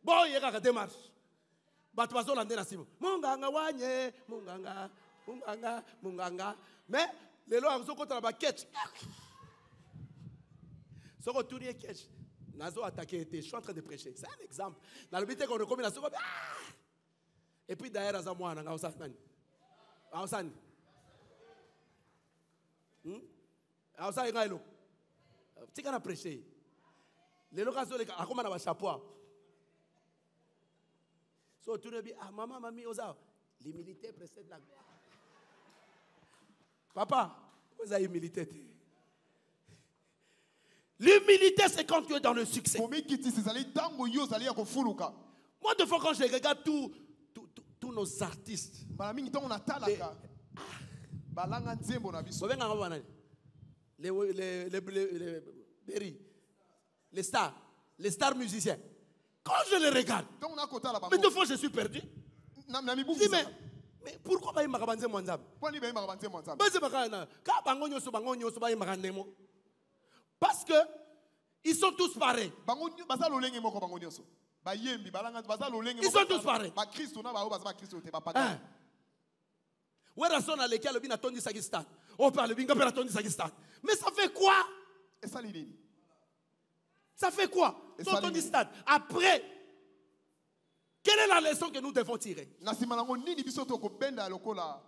Bon, il y a une démarche. Mais les lois sont contre la catch. Ce qu'on tourne catch. Nazo attaqué. Je suis en train de prêcher. C'est un exemple. Dans le but qu'on recommande la seconde. Et puis d'ailleurs, à moi, on a un San. Tu as prêché. Les locations, à comment on a un chapeau. So tu ne dis, maman, mamie, l'humilité précède la gloire. Papa, vous avez l'humilité. L'humilité, c'est quand tu es dans le succès. Moi, de fois, quand je regarde tous nos artistes, les Berry, les stars musiciens. Quand je les regarde, mais deux fois je suis perdu. Je dis, mais pourquoi pas Marabanze Mwanzab? Parce que ils sont tous pareils. Ils sont tous pareils. Mais ça fait quoi? Ça fait quoi? Après, quelle est la leçon que nous devons tirer?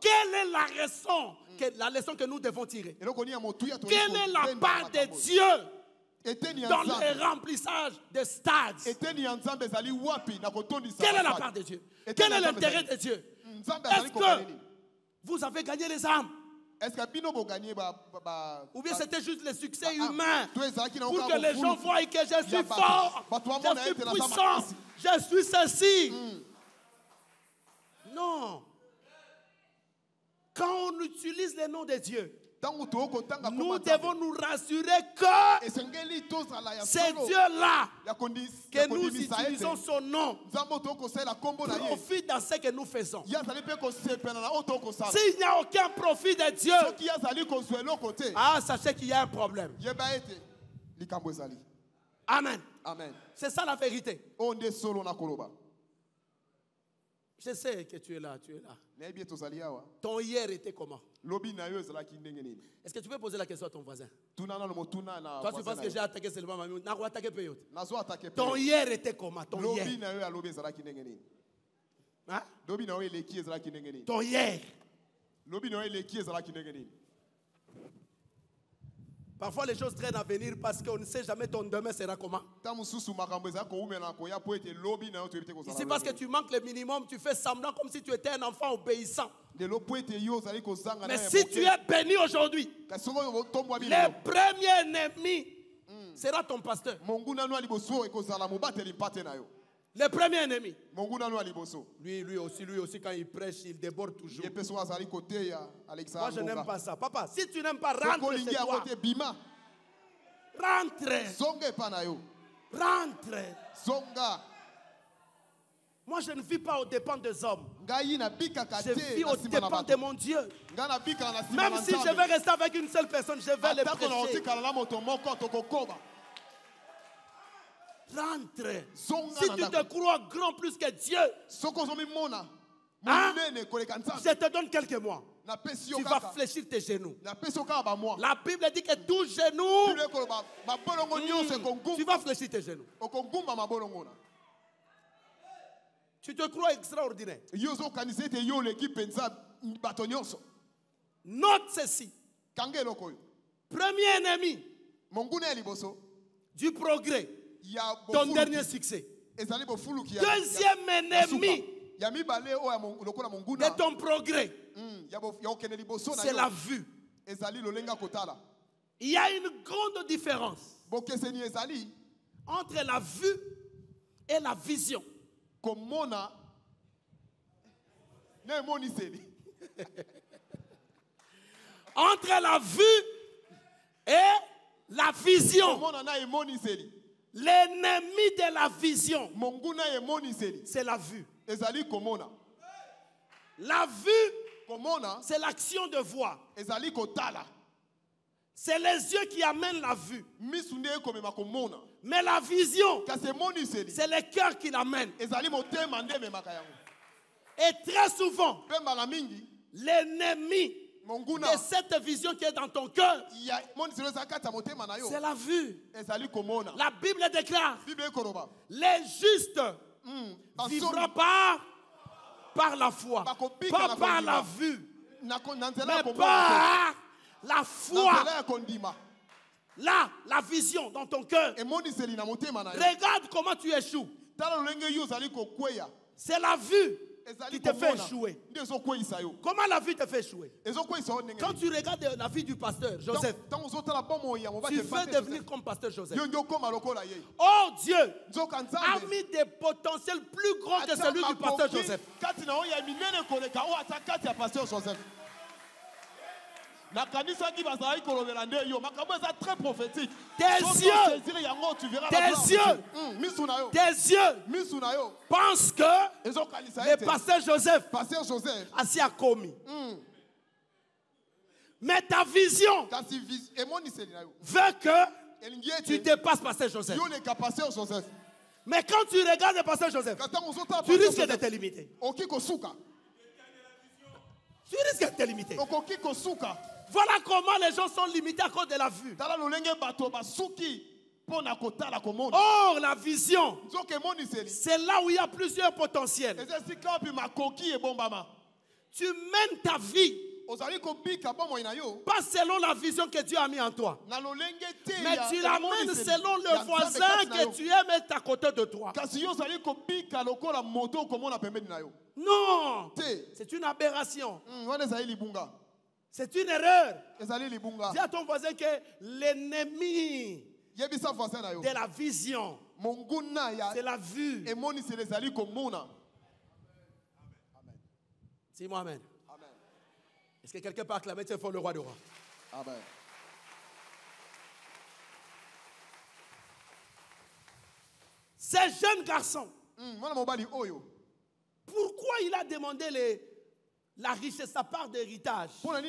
Quelle est la raison, la leçon que nous devons tirer? Quelle est la part de Dieu dans le remplissage des stades? Quelle est la part de Dieu? Quel est l'intérêt de Dieu? Est-ce que vous avez gagné les âmes? Ou bien c'était juste le succès humain pour que les gens voient que je suis fort, je suis puissant, je suis ceci. Non. Quand on utilise le nom de Dieu, nous devons nous rassurer que c'est Dieu-là que nous utilisons son nom profite dans ce que nous faisons. S'il n'y a aucun profit de Dieu, sachez qu'il y a un problème. Amen. C'est ça la vérité. Je sais que tu es là. Ton hier était comment? Est-ce que tu peux poser la question à ton voisin? Toi, tu penses que j'ai attaqué seulement ma mère? Ton hier était comment? Ton hier. Hein? Ton hier. Parfois les choses traînent à venir parce qu'on ne sait jamais ton demain sera comment. Ici parce que tu manques le minimum, tu fais semblant comme si tu étais un enfant obéissant. Mais si tu es béni aujourd'hui, le premier ennemi sera ton pasteur. Le premier ennemi. Lui aussi, quand il prêche, il déborde toujours. Moi, je n'aime pas ça. Papa, si tu n'aimes pas, rentre chez toi. Rentre. Moi, je ne vis pas aux dépens des hommes. Je vis aux dépens de mon Dieu. Même si je vais rester avec une seule personne, je vais le prêcher. Rentre. Si tu te crois grand plus que Dieu, je te donne quelques mois. Tu vas fléchir tes genoux. La Bible dit que tout genou, tu vas fléchir tes genoux. Tu te crois extraordinaire. Note ceci. Premier ennemi du progrès. Ton dernier succès. Deuxième ennemi de ton progrès, c'est la vue. Il y a une grande différence entre la vue et la vision. Entre la vue et la vision. L'ennemi de la vision, c'est la vue. La vue, c'est l'action de voir. C'est les yeux qui amènent la vue. Mais la vision, c'est le cœur qui l'amène. Et très souvent, l'ennemi de cette vision qui est dans ton cœur, c'est la vue. La Bible déclare, les justes vivront par la foi, pas par la vue, mais par la foi. Là, la vision dans ton cœur. Regarde comment tu échoues. C'est la vue qui te fait échouer. Comment la vie te fait échouer? Quand tu regardes la vie du pasteur Joseph, tu veux devenir comme pasteur Joseph. Oh Dieu a mis des potentiels plus grands que celui du pasteur Joseph. très prophétique. Tes yeux pensent que le pasteur Joseph assis à commis. Mais ta vision veut que tu dépasses pasteur Joseph. Mais quand tu regardes le pasteur Joseph, tu risques de te limiter. Tu risques de te limiter. Voilà comment les gens sont limités à cause de la vue. Or, la vision, c'est là où il y a plusieurs potentiels. Tu mènes ta vie pas selon la vision que Dieu a mis en toi, mais tu l'amènes selon le voisin que tu aimes être à côté de toi. Non, c'est une aberration. C'est une erreur. Dis à ton voisin que l'ennemi de la vision, c'est la vue. Dis-moi amen. Est-ce que quelqu'un peut acclamer très fort le roi des rois? Amen. Ces jeunes garçons, pourquoi il a demandé la richesse, sa part d'héritage? Parce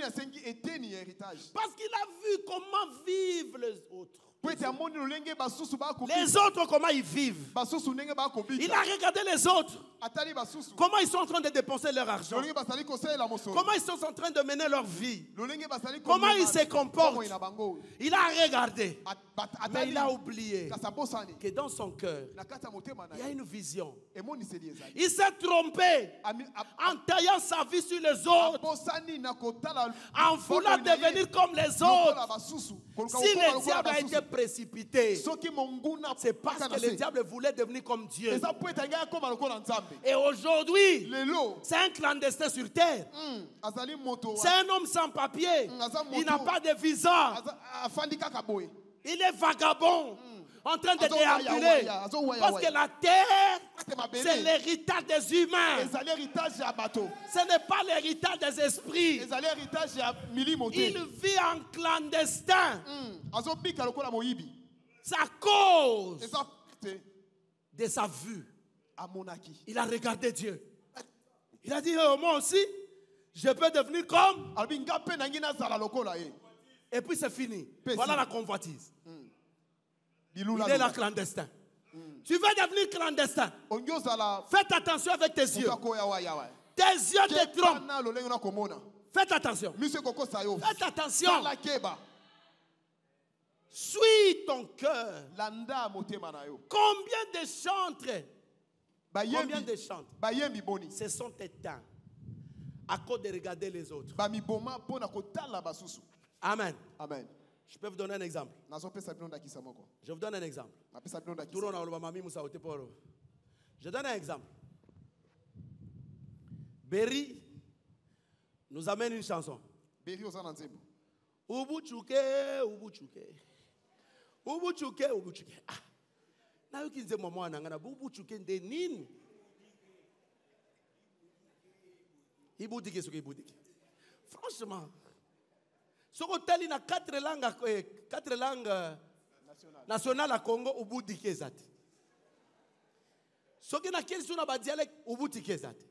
qu'il a vu comment vivent les autres. Les autres, comment ils vivent. Il a regardé les autres. Comment ils sont en train de dépenser leur argent. Comment ils sont en train de mener leur vie. Comment ils se comportent. Il a regardé. Mais il a oublié que dans son cœur, il y a une vision. Il s'est trompé en taillant sa vie sur les autres. En voulant devenir comme les autres. Si le diable a été précipité, c'est parce que le diable voulait devenir comme Dieu. Et aujourd'hui, c'est un clandestin sur terre. C'est un homme sans papier. Il n'a pas de visa. Il est vagabond. En train de déambuler. Parce que la terre, c'est l'héritage des humains. Ce n'est pas l'héritage des esprits. Il vit en clandestin. C'est à cause de sa vue. Il a regardé Dieu. Il a dit, oh, moi aussi, je peux devenir comme. Et puis c'est fini. Voilà la convoitise. Il est là clandestin. Tu veux devenir clandestin. Faites attention avec tes yeux. Tes yeux te trompent. Faites attention. Faites attention. Suis ton cœur. Combien de chantres, se sont éteints à cause de regarder les autres. Amen. Amen. Je peux vous donner un exemple. Je vous donne un exemple. Je donne un exemple. Berry nous amène une chanson. Ubuchuke, Ubuchuke. Ubuchuke, Ubuchuke. Ah. Na yuki nze mama nangana Ubuchuke nde nini? Ibudike suke ibudike. Franchement, ce qu'on a 4 langues nationales à Congo, Ubudike zati. Ce qu'on a quel sur la dialecte, Ubudike zati.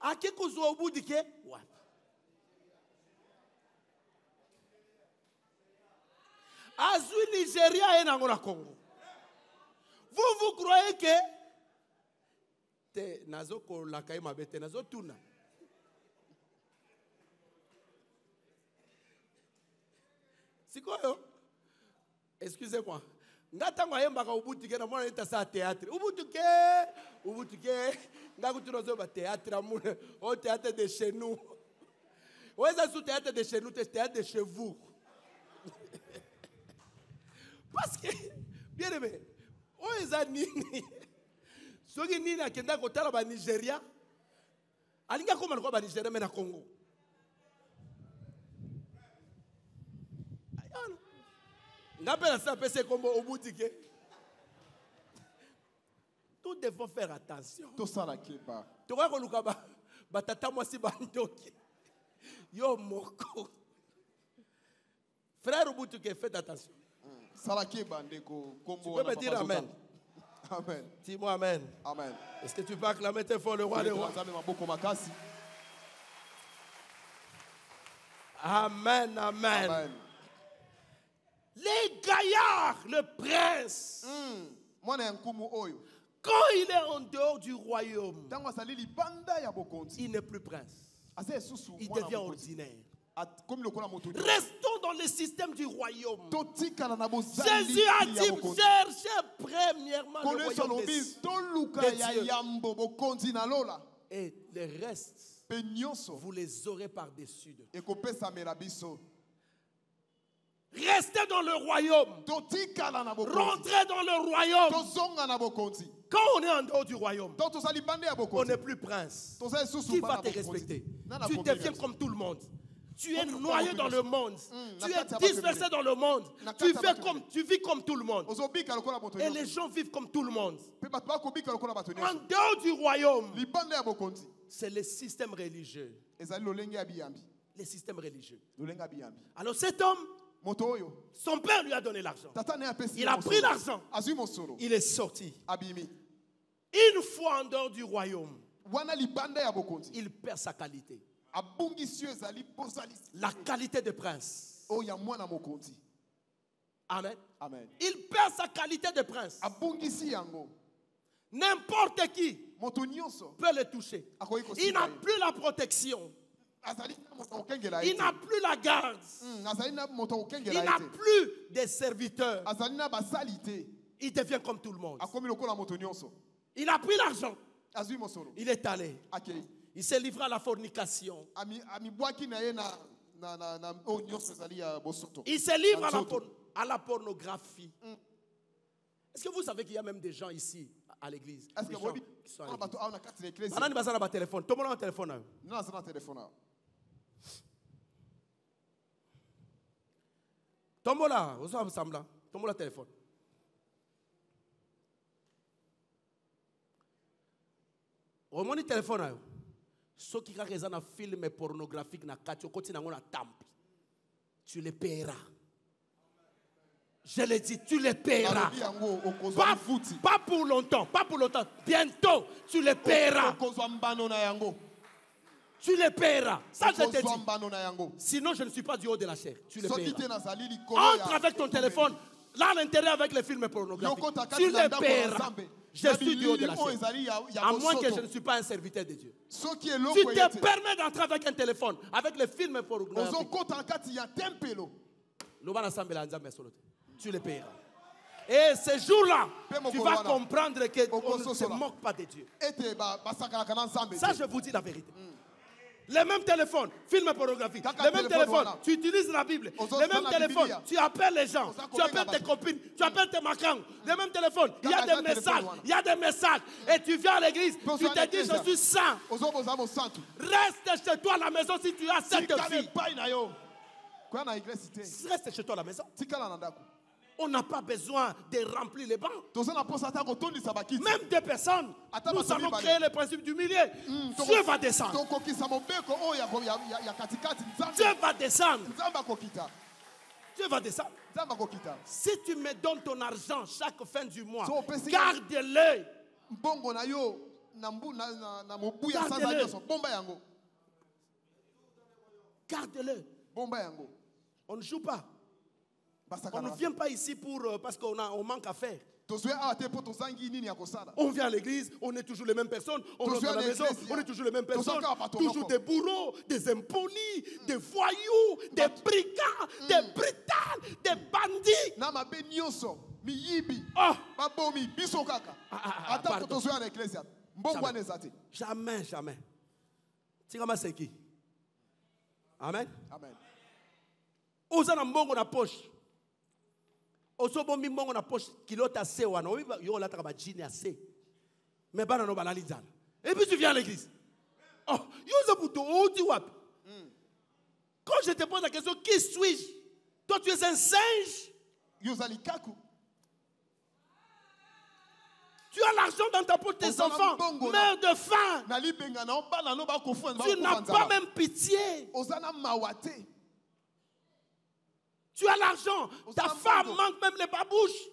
A quel cause Ubudike? Ouais. Azui Nigeria et Nangola Congo. Vous croyez que te nazo ko la kaima bete nazo tuna. C'est quoi yo? Excusez-moi. Ngatangwa yembaka ubutike na mwana ita sa théâtre. Ubutike ngakutuno zo ba théâtre amune au théâtre de chez nous. Ouais ça sous théâtre de chez nous, théâtre de chez vous. Parce que, bien aimé, où est ça nini? Ceux qui nini à Kenda Kotala ba Nigeria, alinga comment quoi ba Nigeria mais na Congo. N'appelle ça PC comme au boutique. Nous devons faire attention. Tout ça là qui va. Tu vois que Lukaba, batata moi si bandoki. Yo moko. Frère Obutuke, faites attention. Tu peux me dire Amen. Amen. Dis-moi Amen. Amen. Est-ce que tu peux acclamer tes fort le roi des rois? Amen, amen. Amen. Les gaillards, le prince, quand il est en dehors du royaume, il n'est plus prince. Il devient ordinaire. Restons dans le système du royaume. Jésus a dit, cherchez premièrement le royaume des cieux. Et le reste, vous les aurez par-dessus d'eux. Restez dans le royaume. Rentrez dans le royaume. Quand on est en dehors du royaume, on n'est plus prince. Qui va te respecter? Tu deviens comme tout le monde. Tu es noyé dans le monde. Tu es dispersé dans le monde. Tu vis comme tout le monde. Et les gens vivent comme tout le monde. En dehors du royaume, c'est le système religieux. Les systèmes religieux. Alors cet homme, son père lui a donné l'argent. Il a pris l'argent. Il est sorti. Une fois en dehors du royaume, il perd sa qualité. La qualité de prince. Amen. Amen. Il perd sa qualité de prince. N'importe qui peut le toucher. Il n'a plus la protection. Il n'a plus la garde. Il n'a plus de serviteurs. Il devient comme tout le monde. Il a pris l'argent. Il est allé. Il s'est livré à la fornication. Il se livre à la pornographie. Est-ce que vous savez qu'il y a même des gens ici à l'église? Des gens qui sont à l'église. Téléphone. Tout le monde a un téléphone. Tombola, vous savez ça, tombola téléphone. Remoni téléphone. Ceux qui regardent un film pornographique na katio continue na temple. Tu les paieras. Je le dis, tu les paieras. Pas pour longtemps, pas pour longtemps. Bientôt, tu les paieras. Tu les paieras. Ça, je te dis. Sinon, je ne suis pas du haut de la chair. Tu les paieras. Entre avec ton téléphone, là à l'intérieur avec les films pornographiques. Tu les paieras. Je suis du haut de la chair. À moins que je ne suis pas un serviteur de Dieu. Tu te permets d'entrer avec un téléphone, avec les films pornographiques. Tu les paieras. Et ce jour-là, tu vas comprendre qu'on ne se moque pas de Dieu. Ça, je vous dis la vérité. Les mêmes téléphones, films pornographiques. Les mêmes téléphones, tu utilises la Bible. Les mêmes téléphones, tu appelles les gens. Tu appelles tes copines. Tu appelles tes macans. Les mêmes téléphones, il y a des messages. Il y a des messages. Et tu viens à l'église, tu te dis, je suis saint. Reste chez toi à la maison si tu as cette vie. Reste chez toi à la maison. On n'a pas besoin de remplir les bancs. Même des personnes, nous allons créer le principe du milieu. Dieu va descendre. Dieu va descendre. Dieu va descendre. Si tu me donnes ton argent chaque fin du mois, garde-le. Garde-le. On ne joue pas. On ne vient pas ici parce qu'on manque à faire. On vient à l'église, on est toujours les mêmes personnes. On rentre à la maison, on est toujours les mêmes personnes. Toujours des bourreaux, des impolis, des voyous, des brigands, des brutales, des bandits. Jamais, jamais. C'est qui? Amen. Osa na mbongo na poche. Oso bombi mbongo na poche kilota se wana. Yo la traba jini assez. Mais bana no balali zana. Et puis tu viens à l'église. Oh, yo zabuto oti wapi. Quand je te pose la question, qui suis-je? Toi tu es un singe. Yozalikaku. Tu as l'argent dans ta poche, tes enfants meurent de faim. Tu n'as pas même pitié. Tu as l'argent. Ta femme manque même les babouches.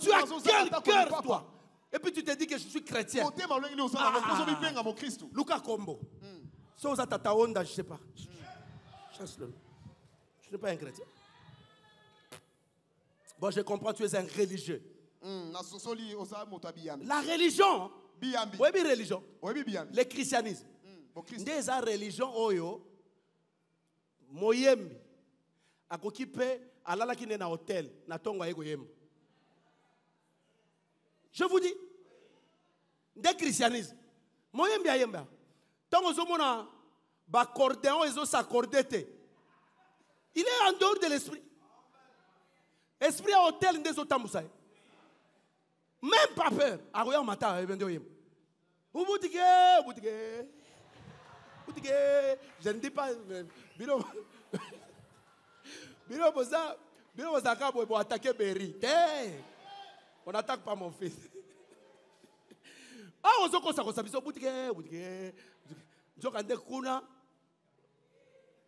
Tu as quel cœur, toi? Et puis tu te dis que je suis chrétien. Luka Kombo. Si vous êtes à ta honte, je ne sais pas. Chasse-le. Je ne suis pas un chrétien. Bon, je comprends, tu es un religieux. La religion. Oui, religion. Le christianisme. Des religions, oyo. Moyembi. Akokipe, alala ki na hôtel, na tongo ayego yembo. Je vous dis, des christianismes. Moyembi ayemba. Tongo zomona, ba cordéon ezo s'accordete. Il est en dehors de l'esprit. Esprit à hôtel des otamousaï. Même pas peur. Aroya mata, vous boutique. Je ne dis pas. Pour attaquer Berry. On n'attaque pas mon fils. Ah, on se boutique.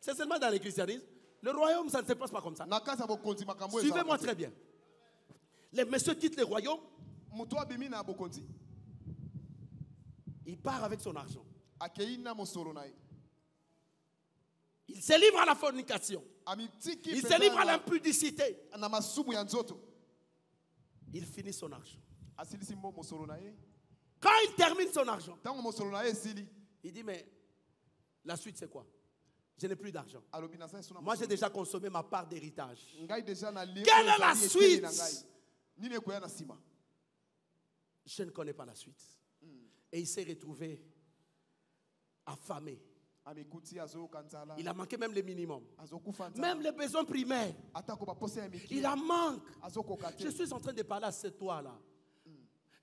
C'est seulement dans le christianisme. Le royaume, ça ne se passe pas comme ça. Suivez-moi très bien. Les messieurs quittent le royaume. Il part avec son argent. Il se livre à la fornication. Il se livre à l'impudicité. Il finit son argent. Quand il termine son argent, il dit, mais la suite c'est quoi? Je n'ai plus d'argent. Moi j'ai déjà consommé ma part d'héritage. Quelle est la suite? Je ne connais pas la suite. Et il s'est retrouvé affamé. Il a manqué même le minimum. Même les besoins primaires. Il en manque. Je suis en train de parler à ce toi-là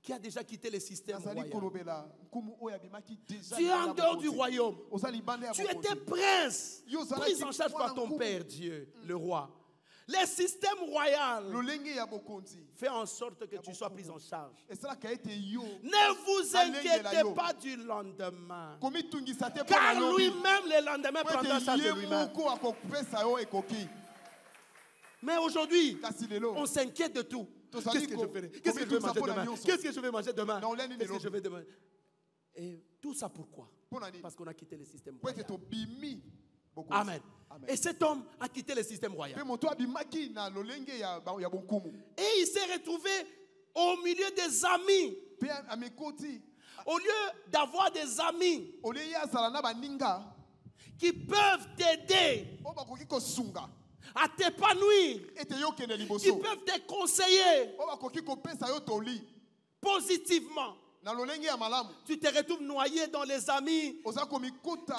qui a déjà quitté le système royal. Tu es en dehors du royaume. Tu étais prince, pris en charge par ton Père Dieu, le roi. Le système royal fait en sorte que tu sois pris en charge. Ne vous inquiétez pas du lendemain. Car lui-même, le lendemain, prendra charge de lui-même. Mais aujourd'hui, on s'inquiète de tout. Qu'est-ce que je ferai? Qu'est-ce que je vais manger demain? Qu'est-ce que je vais manger demain? Qu'est-ce que je vais demain? Et tout ça pourquoi? Parce qu'on a quitté le système royal. Amen. Et cet homme a quitté le système royal. Et il s'est retrouvé au milieu des amis. Au lieu d'avoir des amis qui peuvent t'aider à t'épanouir, qui peuvent te conseiller positivement, tu te retrouves noyé dans les amis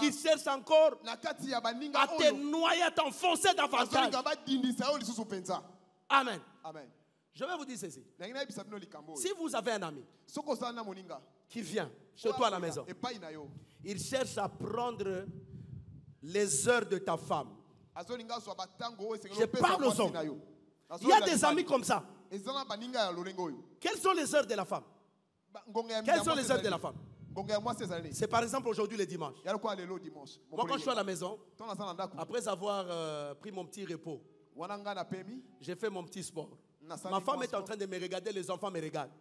qui cherchent encore à te noyer, à t'enfoncer davantage. Amen. Je vais vous dire ceci. Si vous avez un ami qui vient chez toi à la maison, il cherche à prendre les heures de ta femme. Je parle aux hommes. Il y a des amis comme ça. Quelles sont les heures de la femme? Quelles sont les heures de la femme? C'est par exemple aujourd'hui le dimanche. Moi quand je suis à la maison, après avoir pris mon petit repos, j'ai fait mon petit sport. Ma femme est en train de me regarder, les enfants me regardent.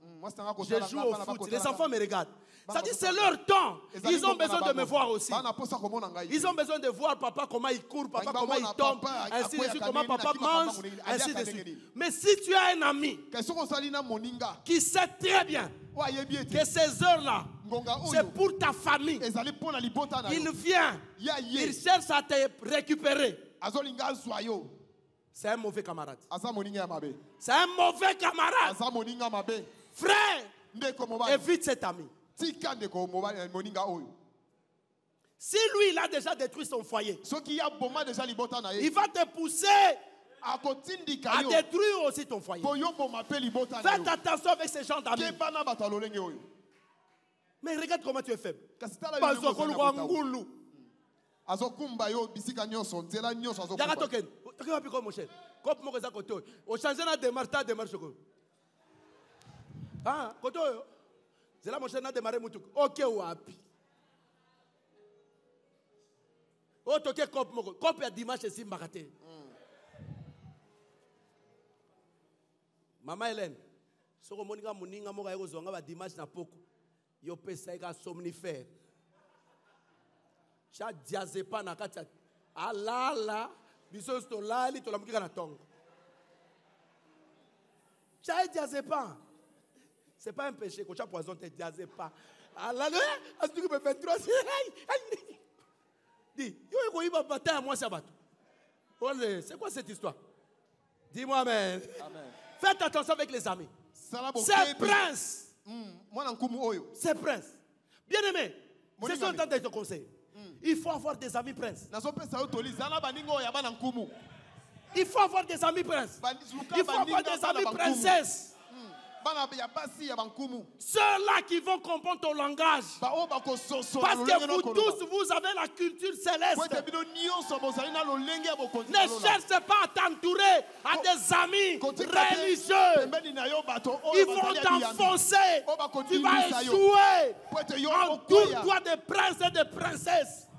Je joue au foot, les enfants me regardent. Ça dit c'est leur temps. Ils ont besoin de me voir aussi. Ils ont besoin de voir papa comment il court, papa comment il tombe, ainsi de suite, comment papa mange, ainsi de suite. Mais si tu as un ami qui sait très bien que ces heures-là, c'est pour ta famille, il vient, il cherche à te récupérer. C'est un mauvais camarade. C'est un mauvais camarade. Frère, évite cet ami. Si lui, il a déjà détruit son foyer, il va te pousser à détruire aussi ton foyer. Faites attention avec ces gens d'amis. Mais regarde comment tu es faible. Ah, koto zela mon cher na démarrer mutuk. OK wapi. O toke cop moko. Cop ya dimanche si mbakate. Maman Hélène, si vous avez un dimanche na poko, yo pesa un somnifère. Cha diazepam na kati alala, biso sto lali to la mukika na tongo. Cha diazepam. C'est pas un péché, quand tu as poison, tu ne disais pas. Allah, est-ce que tu peux faire 23? Dis, il va battre à moi, ça bat. C'est quoi cette histoire? Dis-moi amen. Faites attention avec les amis. C'est prince. C'est prince. Bien aimé, c'est son temps de te conseiller. Il faut avoir des amis princes. Il faut avoir des amis princes. Il faut avoir des amis princesses. Ceux-là qui vont comprendre ton langage. Parce que vous tous, vous avez la culture céleste. Ne cherche pas à t'entourer à des amis religieux. Ils vont t'enfoncer. Tu vas échouer. Entoure-toi de princes et de princesses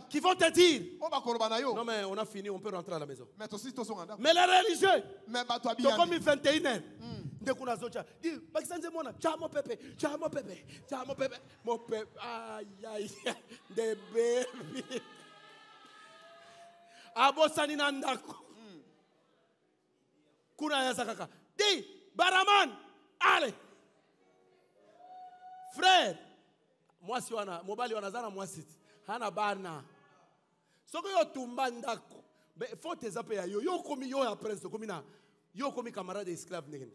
qui vont te dire non mais on a fini, on peut rentrer à la maison. Mais les religieux, comme 21h, dis Baraman, allez frère, moi si wana mobali wana zana moi site hana bana soko yo tumba ndako be faut te zape ya yo komi yo ya prince komi na yo komi camarade esclave negen.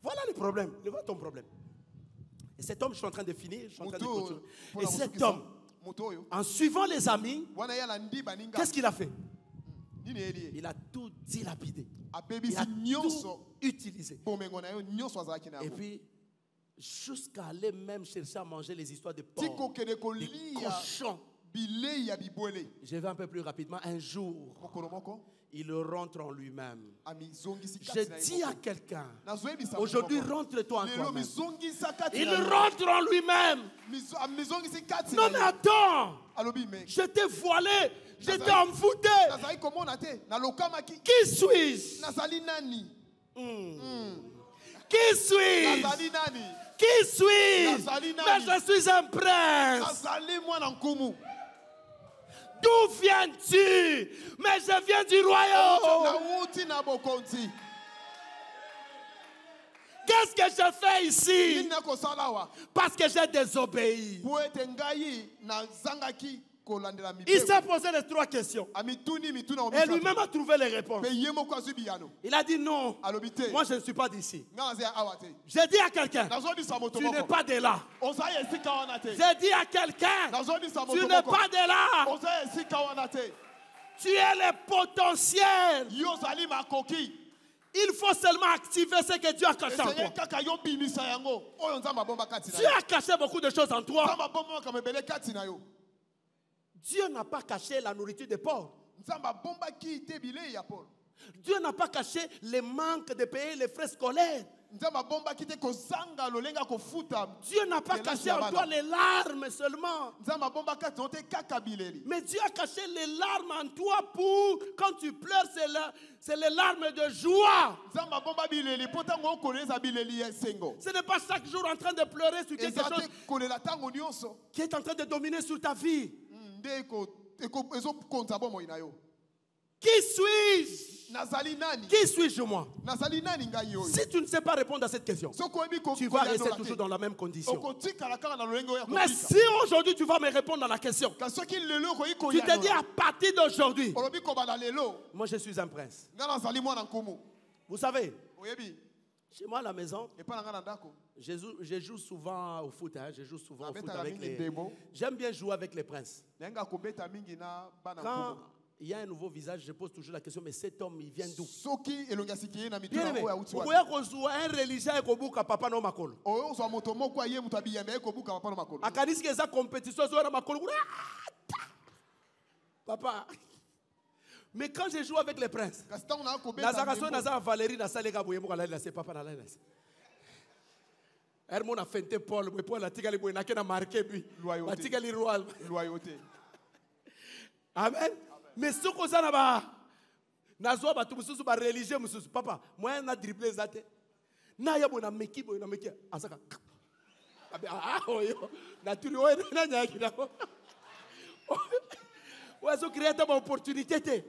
Voilà le problème, voilà ton problème. Et cet homme, je suis en train de finir, je suis en train de continuer. Et cet homme, en suivant les amis, qu'est-ce qu'il a fait? Il a tout dilapidé. Il a tout utilisé. Et puis jusqu'à aller même chercher à manger les histoires de porc, des cochons. Je vais un peu plus rapidement. Un jour, il rentre en lui-même. Je dis à quelqu'un, aujourd'hui rentre-toi en toi-même. Il rentre en lui-même. Non mais attends, j'étais voilé, j'étais envoûté. Qui suis-je? Qui suis-je? Qui suis-je? Mais je suis un prince. D'où viens-tu? Mais je viens du royaume. Qu'est-ce que je fais ici? Parce que j'ai désobéi. Il s'est posé les 3 questions. Et lui-même a trouvé les réponses. Il a dit non. Moi je ne suis pas d'ici. J'ai dit à quelqu'un, tu n'es pas de là. J'ai dit à quelqu'un, tu n'es pas de là. Tu es le potentiel. Il faut seulement activer ce que Dieu a caché en toi. Tu as caché beaucoup de choses en toi. Dieu n'a pas caché la nourriture des pauvres. Dieu n'a pas caché les manques de payer les frais scolaires. Dieu n'a pas caché en toi les larmes seulement. Mais Dieu a caché les larmes en toi pour, quand tu pleures, c'est les larmes de joie. Ce n'est pas chaque jour en train de pleurer sur quelque chose qui est en train de dominer sur ta vie. Qui suis-je? Qui suis-je moi? Si tu ne sais pas répondre à cette question, tu vas rester toujours dans la même condition. Mais si aujourd'hui tu vas me répondre à la question, tu te dis à partir d'aujourd'hui, moi je suis un prince. Vous savez, chez moi à la maison, je joue souvent au foot. Je joue souvent au foot avec les... J'aime bien jouer avec les princes. Quand il y a un nouveau visage, je pose toujours la question, mais cet homme, il vient d'où? Bien aimé, un religieux est au bout de papa no makolo. Akadisi que ça compétition sur la makolo. Papa. Mais quand je joue avec les princes, Valérie n'a pas de papa. Hermon a feinté Paul, mais Paul a tigé les n'a qu'à marquer lui. Loyauté. Amen. Mais ce qu'on a là-bas, Nazwa batu mususu ba religieux mususu papa moi na dribble zate. Na ya bona meki asaka. Oyo na tuli oyo na nyaki na. Oyo créer des opportunités.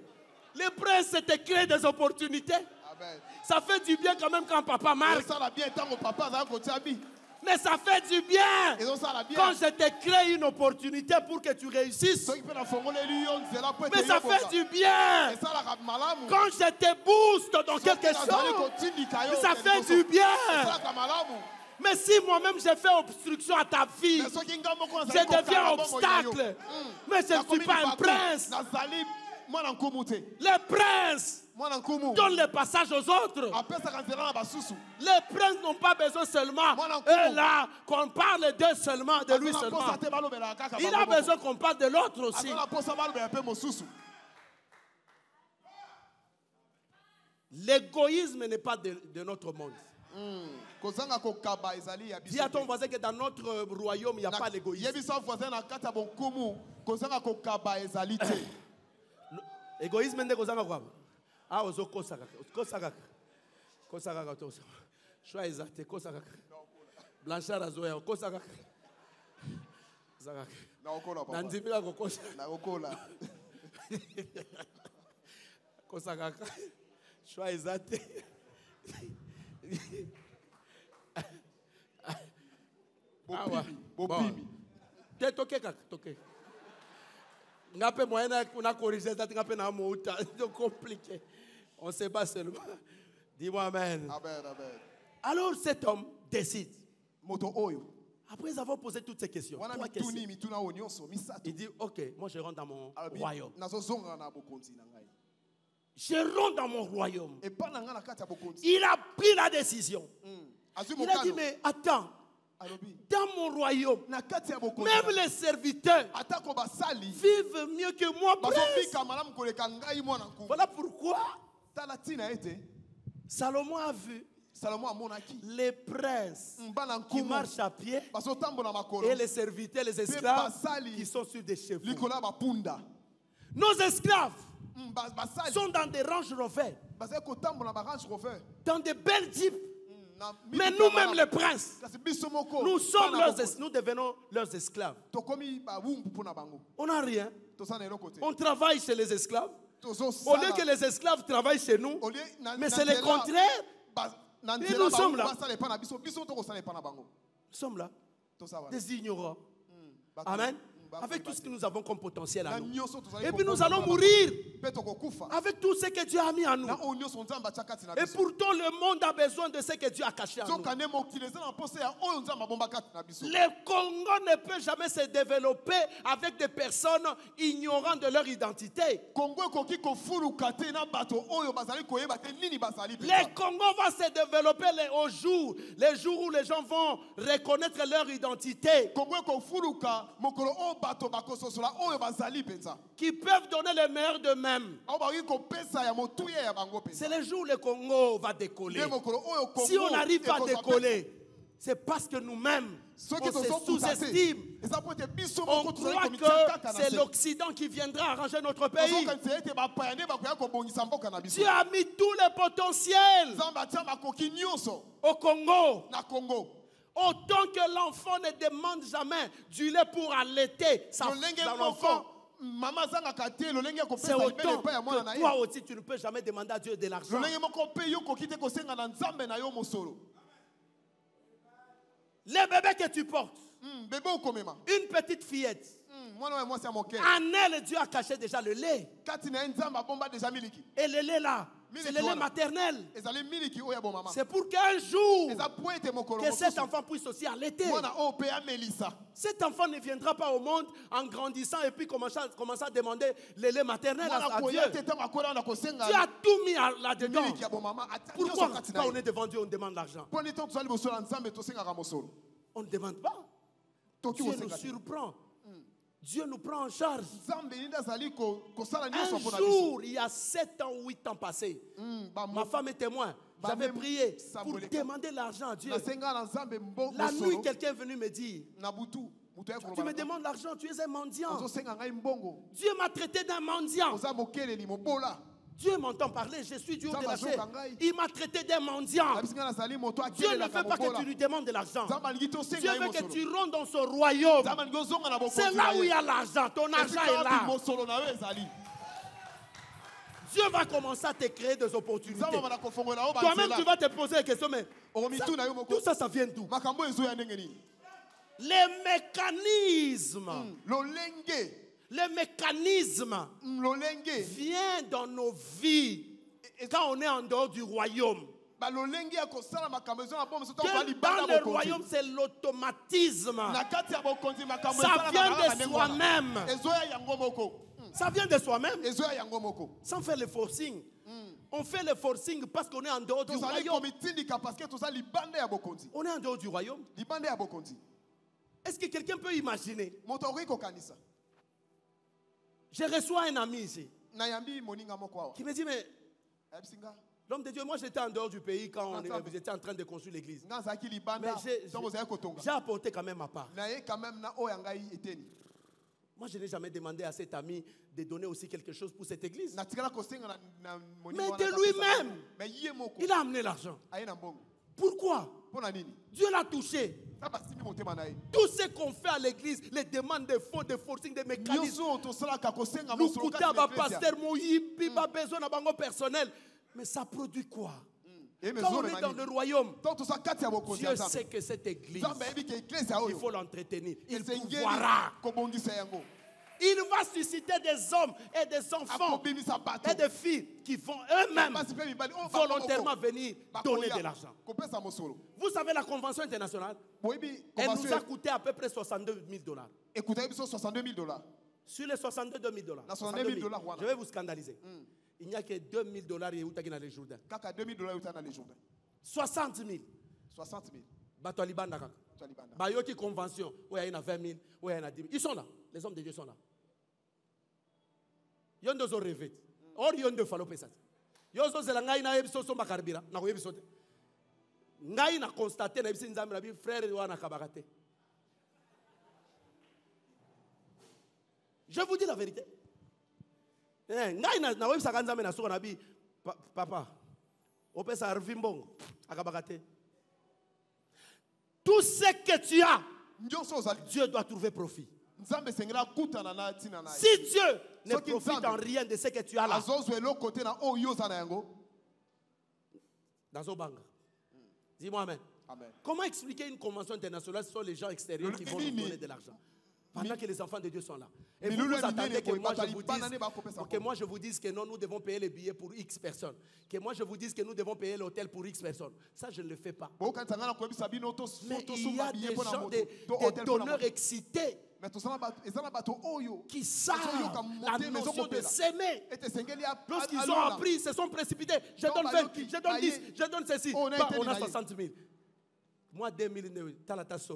Les princes te créent des opportunités. Amen. Ça fait du bien quand même quand papa marque. Ça va bien tant que papa ça côté abi. Mais ça fait du bien quand je te crée une opportunité pour que tu réussisses. Mais ça fait du bien quand je te booste dans quelque chose. Ça fait du bien. Mais si moi-même j'ai fait obstruction à ta vie, je deviens obstacle. Mais je ne suis pas un prince. Les princes donnent le passage aux autres. Les princes n'ont pas besoin seulement là qu'on parle d'eux seulement, de lui seulement. Il a besoin qu'on parle de l'autre aussi. L'égoïsme n'est pas de notre monde. Dis à ton voisin que dans notre royaume, il n'y a pas l'égoïsme. Égoïsme n'est pas quoi. Ah, ozo kosaka. Choix exact, kosaka. Blanchard azoya, kosaka. Nandimila kokosa. Kosaka. Choix exact. Bopimi. Te toke kaka, toke. Ngape moyen na corriger ça ngape na mouta, c'est compliqué. On sait pas seulement. Dis-moi amen. Amen. Alors cet homme décide. Après avoir posé toutes ces questions, il dit ok, moi je rentre dans mon royaume. Je rentre dans mon royaume. Il a pris la décision. Il a dit mais attends. Dans mon royaume, même les serviteurs vivent mieux que moi. Voilà pourquoi Salomon a vu les princes qui marchent à pied et les serviteurs, les esclaves qui sont sur des chevaux. Nos esclaves sont dans des Range Rover, dans des belles jeeps. Mais nous-mêmes les princes, nous devenons leurs esclaves. On n'a rien. On travaille chez les esclaves. Au lieu que les esclaves travaillent chez nous, mais c'est le contraire. Et nous sommes là. Nous sommes là. Des ignorants. Amen. Avec tout ce que nous avons comme potentiel à nous. Et puis nous allons mourir avec tout ce que Dieu a mis en nous. Et pourtant le monde a besoin de ce que Dieu a caché en nous. Le Congo ne peut jamais se développer avec des personnes ignorant de leur identité. Le Congo va se développer les jours où les gens vont reconnaître leur identité. Qui peuvent donner le meilleur d'eux-mêmes. C'est le jour où le Congo va décoller. Si on n'arrive pas à décoller, c'est parce que nous-mêmes, on se sous-estime. On croit que c'est l'Occident qui viendra arranger notre pays. Dieu a mis tout le potentiel au Congo. Autant que l'enfant ne demande jamais du lait pour allaiter l'enfant, c'est autant que toi aussi tu ne peux jamais demander à Dieu de l'argent. Les bébés que tu portes, une petite fillette, en elle Dieu a caché déjà le lait. Et le lait là, c'est le lait maternel. C'est pour qu'un jour, que cet enfant puisse aussi allaiter. Cet enfant ne viendra pas au monde en grandissant et puis commencer à demander le lait maternel à Dieu. Dieu a tout mis là-dedans. Pourquoi quand on est devant Dieu, on demande l'argent? On ne demande pas. Dieu nous surprend. Dieu nous prend en charge. Un jour, il y a 7 ans ou 8 ans passés, ma femme est témoin. J'avais prié pour demander l'argent à Dieu. La nuit, quelqu'un est venu me dire, tu me demandes l'argent, tu es un mendiant. Dieu m'a traité d'un mendiant. Dieu m'entend parler, je suis dur de lâcher. Il m'a traité d'un mendiant. Dieu ne veut pas que tu lui demandes de l'argent. Dieu veut que tu rentres dans son royaume. C'est là où il y a l'argent. Ton argent est là. Dieu va commencer à te créer des opportunités. Toi-même, tu vas te poser la question, mais tout ça, ça vient d'où? Les mécanismes. Le mécanisme vient dans nos vies quand on est en dehors du royaume. Dans le royaume, c'est l'automatisme. Ça vient de soi-même. Ça vient de soi-même. Sans faire le forcing. On fait le forcing parce qu'on est en dehors du royaume. On est en dehors du royaume. Est-ce que quelqu'un peut imaginer? Je reçois un ami ici qui me dit, mais l'homme de Dieu, moi j'étais en dehors du pays quand vous étiez en train de construire l'église. Mais j'ai apporté quand même ma part. Moi je n'ai jamais demandé à cet ami de donner aussi quelque chose pour cette église. Mais de lui-même, il a amené l'argent. Pourquoi? Dieu l'a touché. Tout ce qu'on fait à l'église, les demandes de fonds, de forcing, de mécanismes, nous coûter à ma pasteur, mon yipi, ma besoin à bango personnel. Mais ça produit quoi? Quand on est dans le royaume, Dieu sait que cette église, il faut l'entretenir. Il pourra. Il va susciter des hommes et des enfants et des filles qui vont eux-mêmes volontairement venir donner de l'argent. Vous savez, la convention internationale, elle nous a coûté à peu près $62 000. Sur les $62 000, je vais vous scandaliser. Il n'y a que $2 000 et où dans les Jourdains. 60 000. 60 000. Batolibanda. Bayoki convention, où il y en a 20 000, où il y en a 10 000. Ils sont là. Les hommes de Dieu sont là. Ils ont deux rêvé. Or, ils ont deux fallo pesat. Ils ont deux langai na ebiso so makarbira. Na ebiso. Ngai na constaté na ebiso nzambe na bi frère de wana kabagate. Je vous dis la vérité. Ngai na ebiso kanzambe na so na bi papa. Opesa arvimbongo akabagate. Tout ce que tu as, Dieu doit trouver profit. Si Dieu ne profite en rien de ce que tu as là, dans Zobanga, dis-moi amen. Comment expliquer une convention internationale sur les gens extérieurs qui vont nous donner de l'argent pendant que les enfants de Dieu sont là? Et vous attendez que moi je vous dise que non, nous devons payer les billets pour X personnes. Que moi je vous dise que nous devons payer l'hôtel pour X personnes. Ça je ne le fais pas. Mais il y a des gens, des donneurs excités qui savent la notion de s'aimer. Lorsqu'ils ont appris, ils se sont précipités. Je donne 20, je donne 10, je donne ceci. On a 60 000. Moi 2 000, t'as la tasse.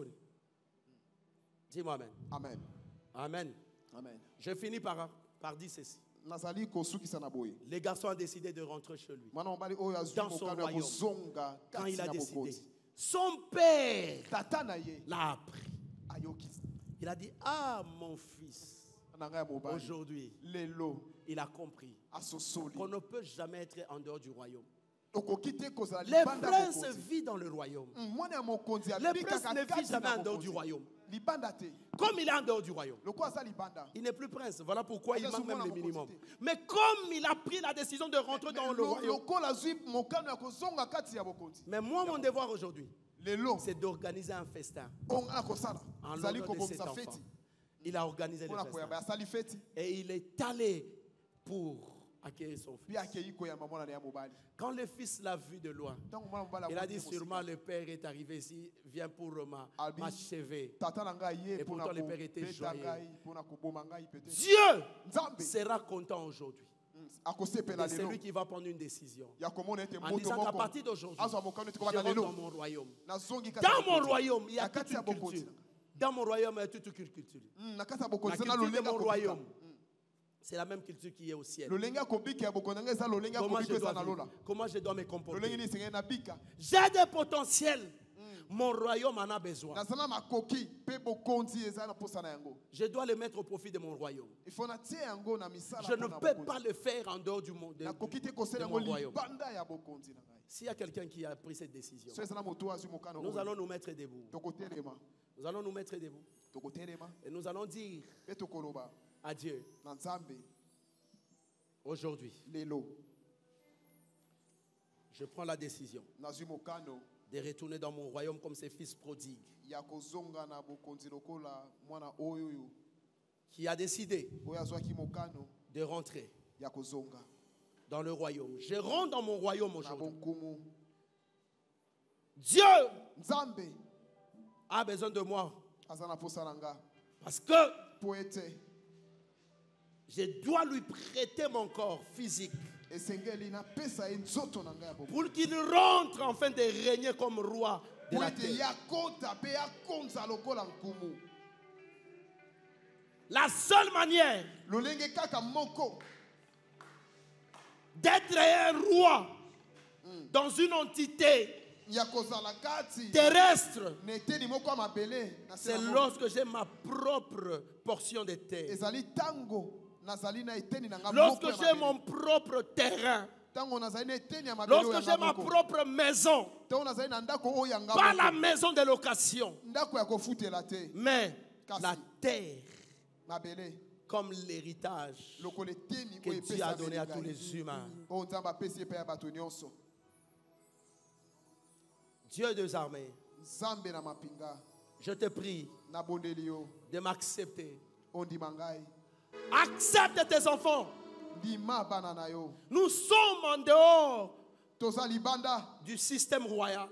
Dis-moi amen. Amen. Amen. Amen. Je finis par dire ceci. Les garçons ont décidé de rentrer chez lui. Dans son royaume. Quand il a décidé, son père l'a appris. Il a dit, ah mon fils, aujourd'hui, il a compris qu'on ne peut jamais être en dehors du royaume. Les princes vivent dans le royaume. Les princes ne vivent jamais en dehors du royaume. Comme il est en dehors du royaume, il n'est plus prince. Voilà pourquoi il manque même le minimum. Mais comme il a pris la décision de rentrer dans le royaume, mais moi, mon devoir aujourd'hui, c'est d'organiser un festin en l'honneur de cet enfant. Il a organisé le festin. Et il est allé pour accueillir son fils. Quand le fils l'a vu de loin, il a dit sûrement le père est arrivé ici, vient pour m'achever. Et pourtant le père était joyeux. Dieu sera content aujourd'hui. Et c'est lui qui va prendre une décision en disant qu'à partir d'aujourd'hui, je rentre dans mon royaume. Dans mon royaume, il y a toute une culture. Dans mon royaume, il y a toute une culture. La culture de mon royaume, c'est la même culture qui est au ciel. Comment je dois me comporter? J'ai des potentiels Mon royaume en a besoin. Je dois le mettre au profit de mon royaume. Je ne peux pas le faire en dehors du monde, de mon royaume. S'il y a quelqu'un qui a pris cette décision, nous allons nous mettre debout. Nous allons nous mettre debout. Et nous allons dire à Dieu, aujourd'hui, je prends la décision de retourner dans mon royaume comme ces fils prodigues, qui a décidé de rentrer dans le royaume. Je rentre dans mon royaume aujourd'hui. Dieu a besoin de moi parce que je dois lui prêter mon corps physique pour qu'il rentre enfin de régner comme roi de la terre. La seule manière d'être un roi dans une entité terrestre, c'est lorsque j'ai ma propre portion de terre. Lorsque j'ai mon propre terrain, lorsque j'ai ma propre maison, pas la maison de location, mais la terre comme l'héritage que Dieu a donné à tous les humains. Dieu des armées, je te prie de m'accepter. Accepte tes enfants. Nous sommes en dehors du système royal.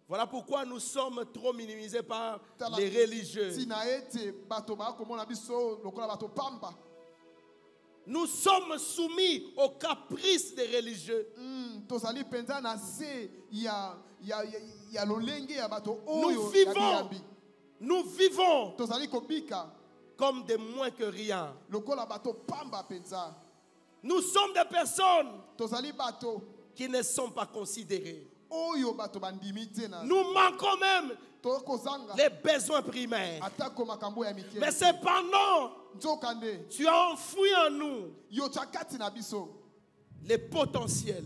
Voilà pourquoi nous sommes trop minimisés par les religieux. Nous sommes soumis aux caprices des religieux. Nous vivons comme des moins que rien. Nous sommes des personnes qui ne sont pas considérées. Nous manquons même les besoins primaires. Mais cependant, tu as enfoui en nous les potentiels,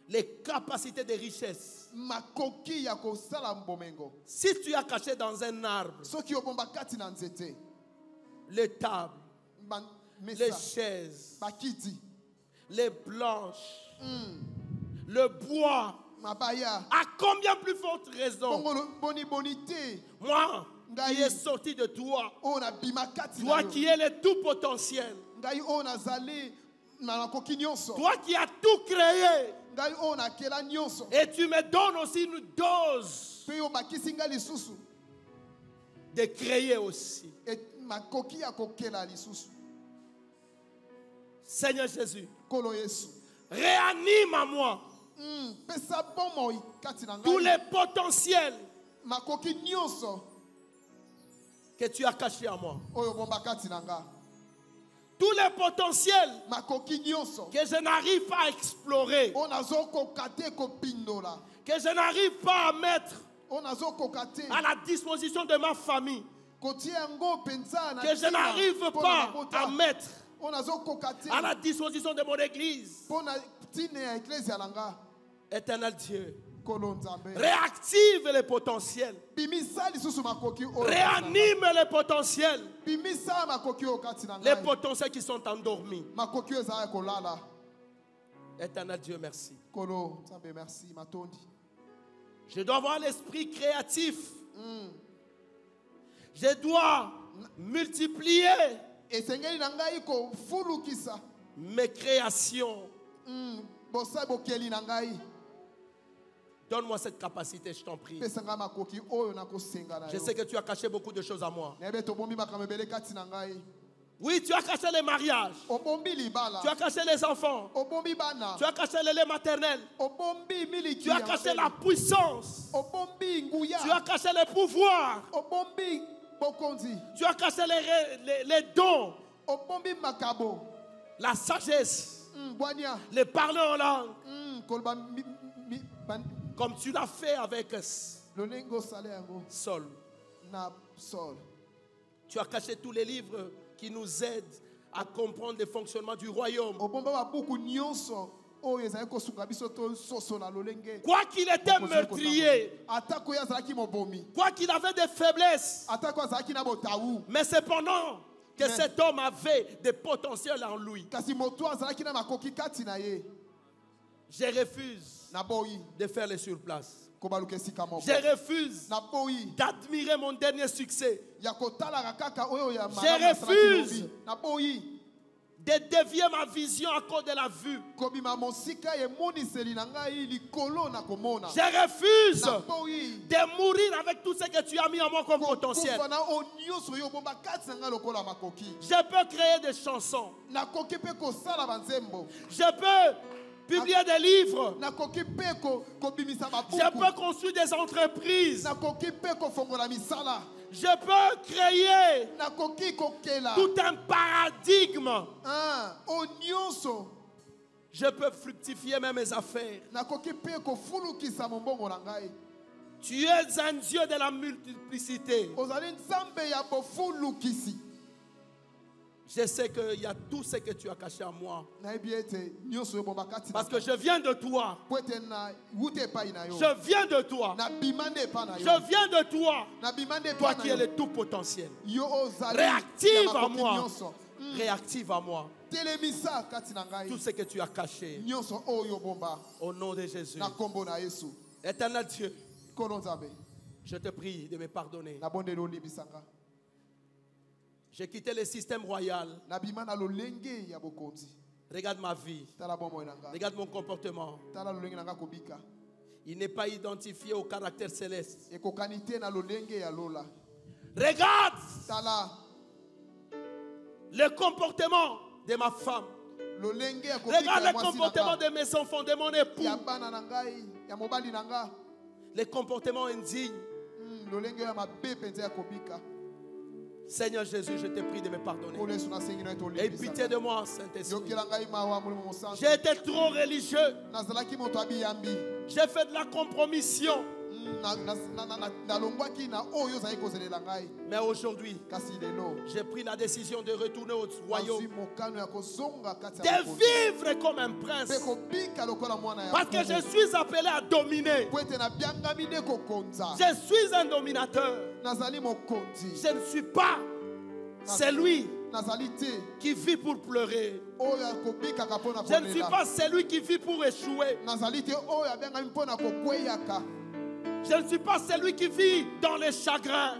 les capacités de richesse. Si tu as caché dans un arbre les tables, les chaises, les planches, le bois, à combien plus forte raison moi qui est sorti de toi, toi qui es le tout potentiel, toi qui as tout créé, et tu me donnes aussi une dose de créer aussi. Seigneur Jésus, réanime à moi tous les potentiels que tu as cachés à moi. Tous les potentiels que je n'arrive pas à explorer, que je n'arrive pas à mettre à la disposition de ma famille, que je n'arrive pas à mettre à la disposition de mon église. Éternel Dieu, réactive les potentiels, réanime les potentiels, les potentiels qui sont endormis. Éternel Dieu, merci. Je dois avoir l'esprit créatif. Je dois multiplier mes créations. Donne-moi cette capacité, je t'en prie. Je sais que tu as caché beaucoup de choses à moi. Oui, tu as caché les mariages. Tu as caché les enfants. Tu as caché les laits maternels. Tu as caché la puissance. Tu as caché les pouvoirs. Tu as caché les dons. La sagesse. Les parler en langue. Comme tu l'as fait avec Saul. Tu as caché tous les livres qui nous aident à comprendre le fonctionnement du royaume. Quoi qu'il était meurtrier, quoi qu'il avait des faiblesses, mais cependant que cet homme avait des potentiels en lui. Je refuse de faire les surplaces. Je refuse d'admirer mon dernier succès. Je refuse de dévier ma vision à cause de la vue. Je refuse de mourir avec tout ce que tu as mis en moi comme potentiel. Je peux créer des chansons. Je peux publier des livres. Je peux construire des entreprises. Je peux créer tout un paradigme. Je peux fructifier même mes affaires. Tu es un Dieu de la multiplicité. Je sais qu'il y a tout ce que tu as caché en moi. Parce que je viens de toi. Je viens de toi. Je viens de toi. Toi qui es le tout potentiel. Réactive à moi. Réactive à moi. Tout ce que tu as caché. Au nom de Jésus. Éternel Dieu, je te prie de me pardonner. J'ai quitté le système royal. Regarde ma vie. Regarde mon comportement. Il n'est pas identifié au caractère céleste. Regarde le comportement de ma femme. Regarde le comportement de mes enfants, de mon époux. Le comportement indigne. Seigneur Jésus, je te prie de me pardonner. Aie pitié de moi, Saint-Esprit. J'ai été trop religieux. J'ai fait de la compromission. Mais aujourd'hui, j'ai pris la décision de retourner au royaume, de vivre comme un prince, parce que je suis appelé à dominer. Je suis un dominateur. Je ne suis pas celui qui vit pour pleurer. Je ne suis pas celui qui vit pour échouer. Je ne suis pas celui qui vit dans les chagrins.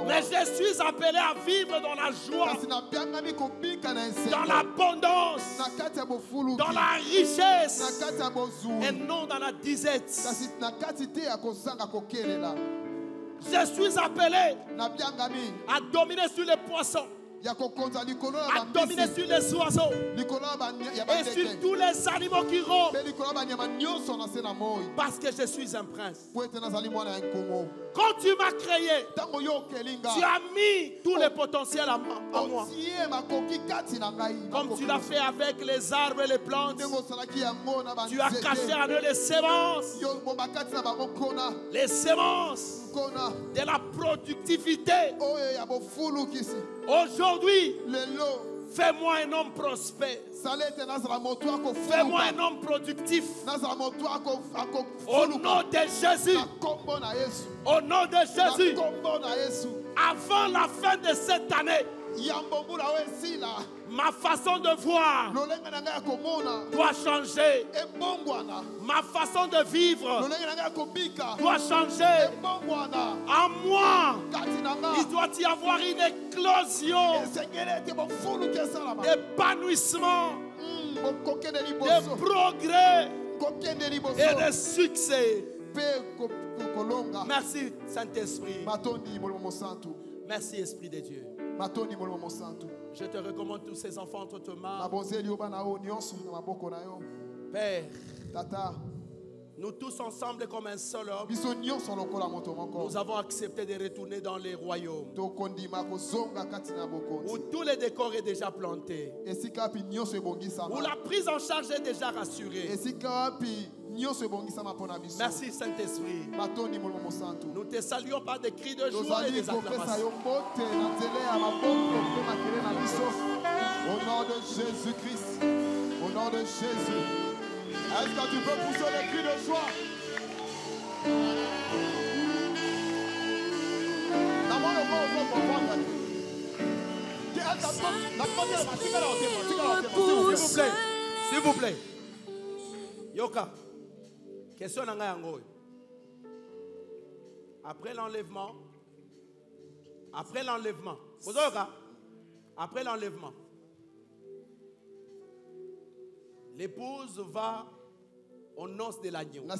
Mais je suis appelé à vivre dans la joie, dans l'abondance, dans la richesse, et non dans la disette. Je suis appelé à dominer sur les poissons, à dominer sur les oiseaux et sur tous les animaux qui rôdent, parce que je suis un prince. Quand tu m'as créé, tu as mis tout le potentiel à moi. Comme tu l'as fait avec les arbres et les plantes, tu as caché en eux les semences de la productivité. Aujourd'hui, fais-moi un homme prospère. Fais-moi un homme productif. Au nom de Jésus. Au nom de Jésus. Avant la fin de cette année, ma façon de voir doit changer. Ma façon de vivre doit changer. En moi, il doit y avoir une éclosion d'épanouissement, de progrès et de succès. Merci Saint-Esprit. Merci Esprit de Dieu. Je te recommande tous ces enfants entre tes mains. Père, Nous tous ensemble comme un seul homme, nous avons accepté de retourner dans les royaumes où tous les décors est déjà planté, où la prise en charge est déjà rassurée. Merci Saint-Esprit. Nous te saluons par des cris de joie et des acclamations. Au nom de Jésus-Christ, au nom de Jésus. Est-ce que tu peux pousser les cris de joie? S'il vous plaît. Yoka. Question n'angayango. Après l'enlèvement, l'épouse va aux noces de l'agneau. Là,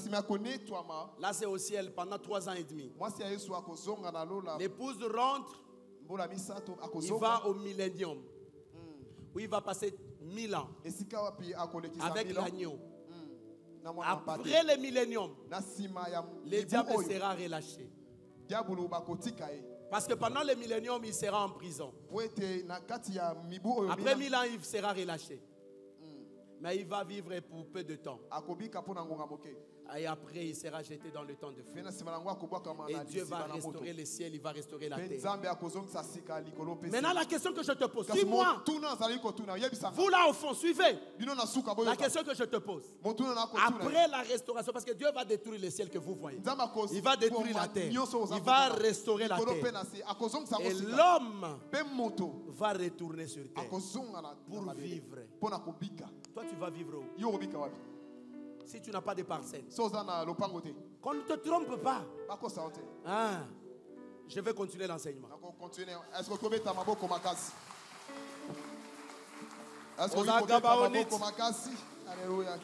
c'est au ciel pendant 3 ans et demi. L'épouse rentre, il va au millénium, où il va passer 1000 ans avec l'agneau. Après le millénium, le diable sera relâché. Parce que pendant le millénium, il sera en prison. Après 1000 ans, il sera relâché. Mais il va vivre pour peu de temps. Et après, il sera jeté dans le temps de feu. Et Dieu va restaurer le ciel, il va restaurer la terre. Maintenant, la question que je te pose, suis-moi. Vous là au fond, suivez. La question que je te pose. Après la restauration, parce que Dieu va détruire le ciel que vous voyez. Il va détruire la terre. Il va restaurer la terre. Et l'homme va retourner sur terre pour vivre. Toi, tu vas vivre où? Si tu n'as pas de parcelle. Qu'on ne te trompe pas. Ah, je vais continuer l'enseignement. Alléluia.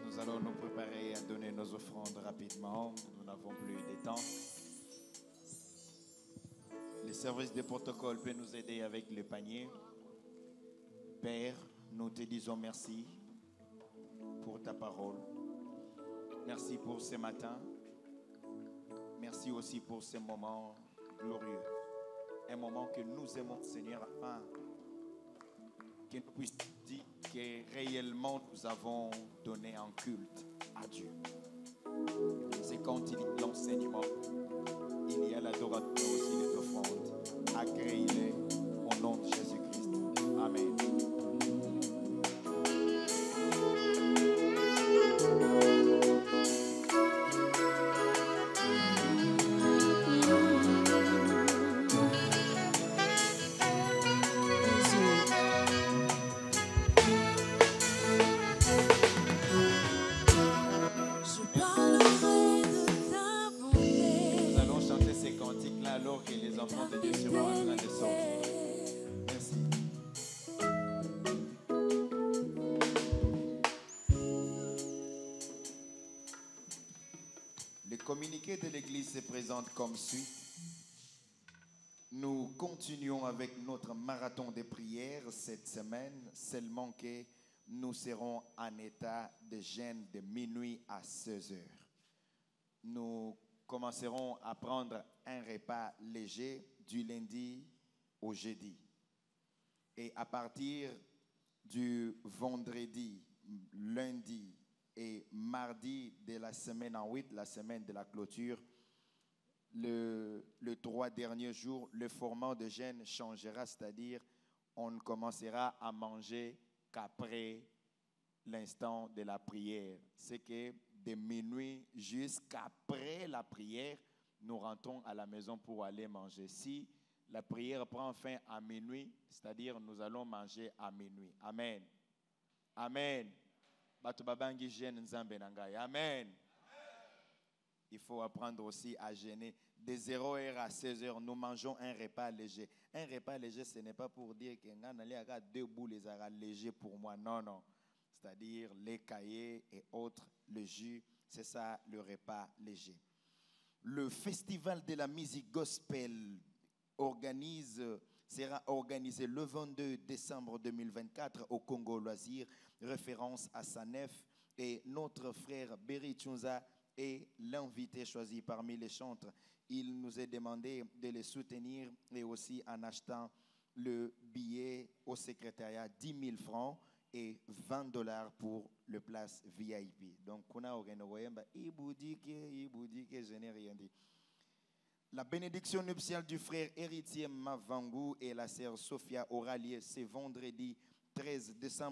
Nous allons nous préparer à donner nos offrandes rapidement. Nous n'avons plus de temps. Le service de protocole peut nous aider avec le panier. Père, nous te disons merci pour ta parole. Merci pour ce matin. Merci aussi pour ce moment glorieux. Un moment que nous aimons, Seigneur, afin que nous puissions dire que réellement nous avons donné un culte à Dieu. C'est quand il y a l'enseignement, il y a l'adoration aussi des offrandes. Agréez-les au nom de Jésus-Christ. Amen. Le communiqué de l'Église se présente comme suit. Nous continuons avec notre marathon de prière cette semaine, seulement que nous serons en état de jeûne de minuit à 16 heures. Nous commencerons à prendre un repas léger du lundi au jeudi. Et à partir du vendredi, lundi et mardi de la semaine en 8, la semaine de la clôture, le 3 derniers jours, le format de jeûne changera, c'est-à-dire on ne commencera à manger qu'après l'instant de la prière. C'est que de minuit jusqu'après la prière, nous rentrons à la maison pour aller manger. Si la prière prend fin à minuit, c'est-à-dire nous allons manger à minuit. Amen. Amen. Amen. Il faut apprendre aussi à jeûner. De 0h à 16h, nous mangeons un repas léger. Un repas léger, ce n'est pas pour dire que y 2 boules légers pour moi. Non, non. C'est-à-dire les cahiers et autres, le jus, c'est ça le repas léger. Le festival de la musique gospel organise sera organisé le 22 décembre 2024 au Congo Loisirs, référence à sa nef. Et notre frère Berry Tchunza est l'invité choisi parmi les chantres. Il nous est demandé de les soutenir et aussi en achetant le billet au secrétariat 10 000 francs et $20 pour le place VIP. Donc, on a organisé, je n'ai rien dit. La bénédiction nuptiale du frère héritier Mavangu et la sœur Sophia aura lieu ce vendredi 13 décembre.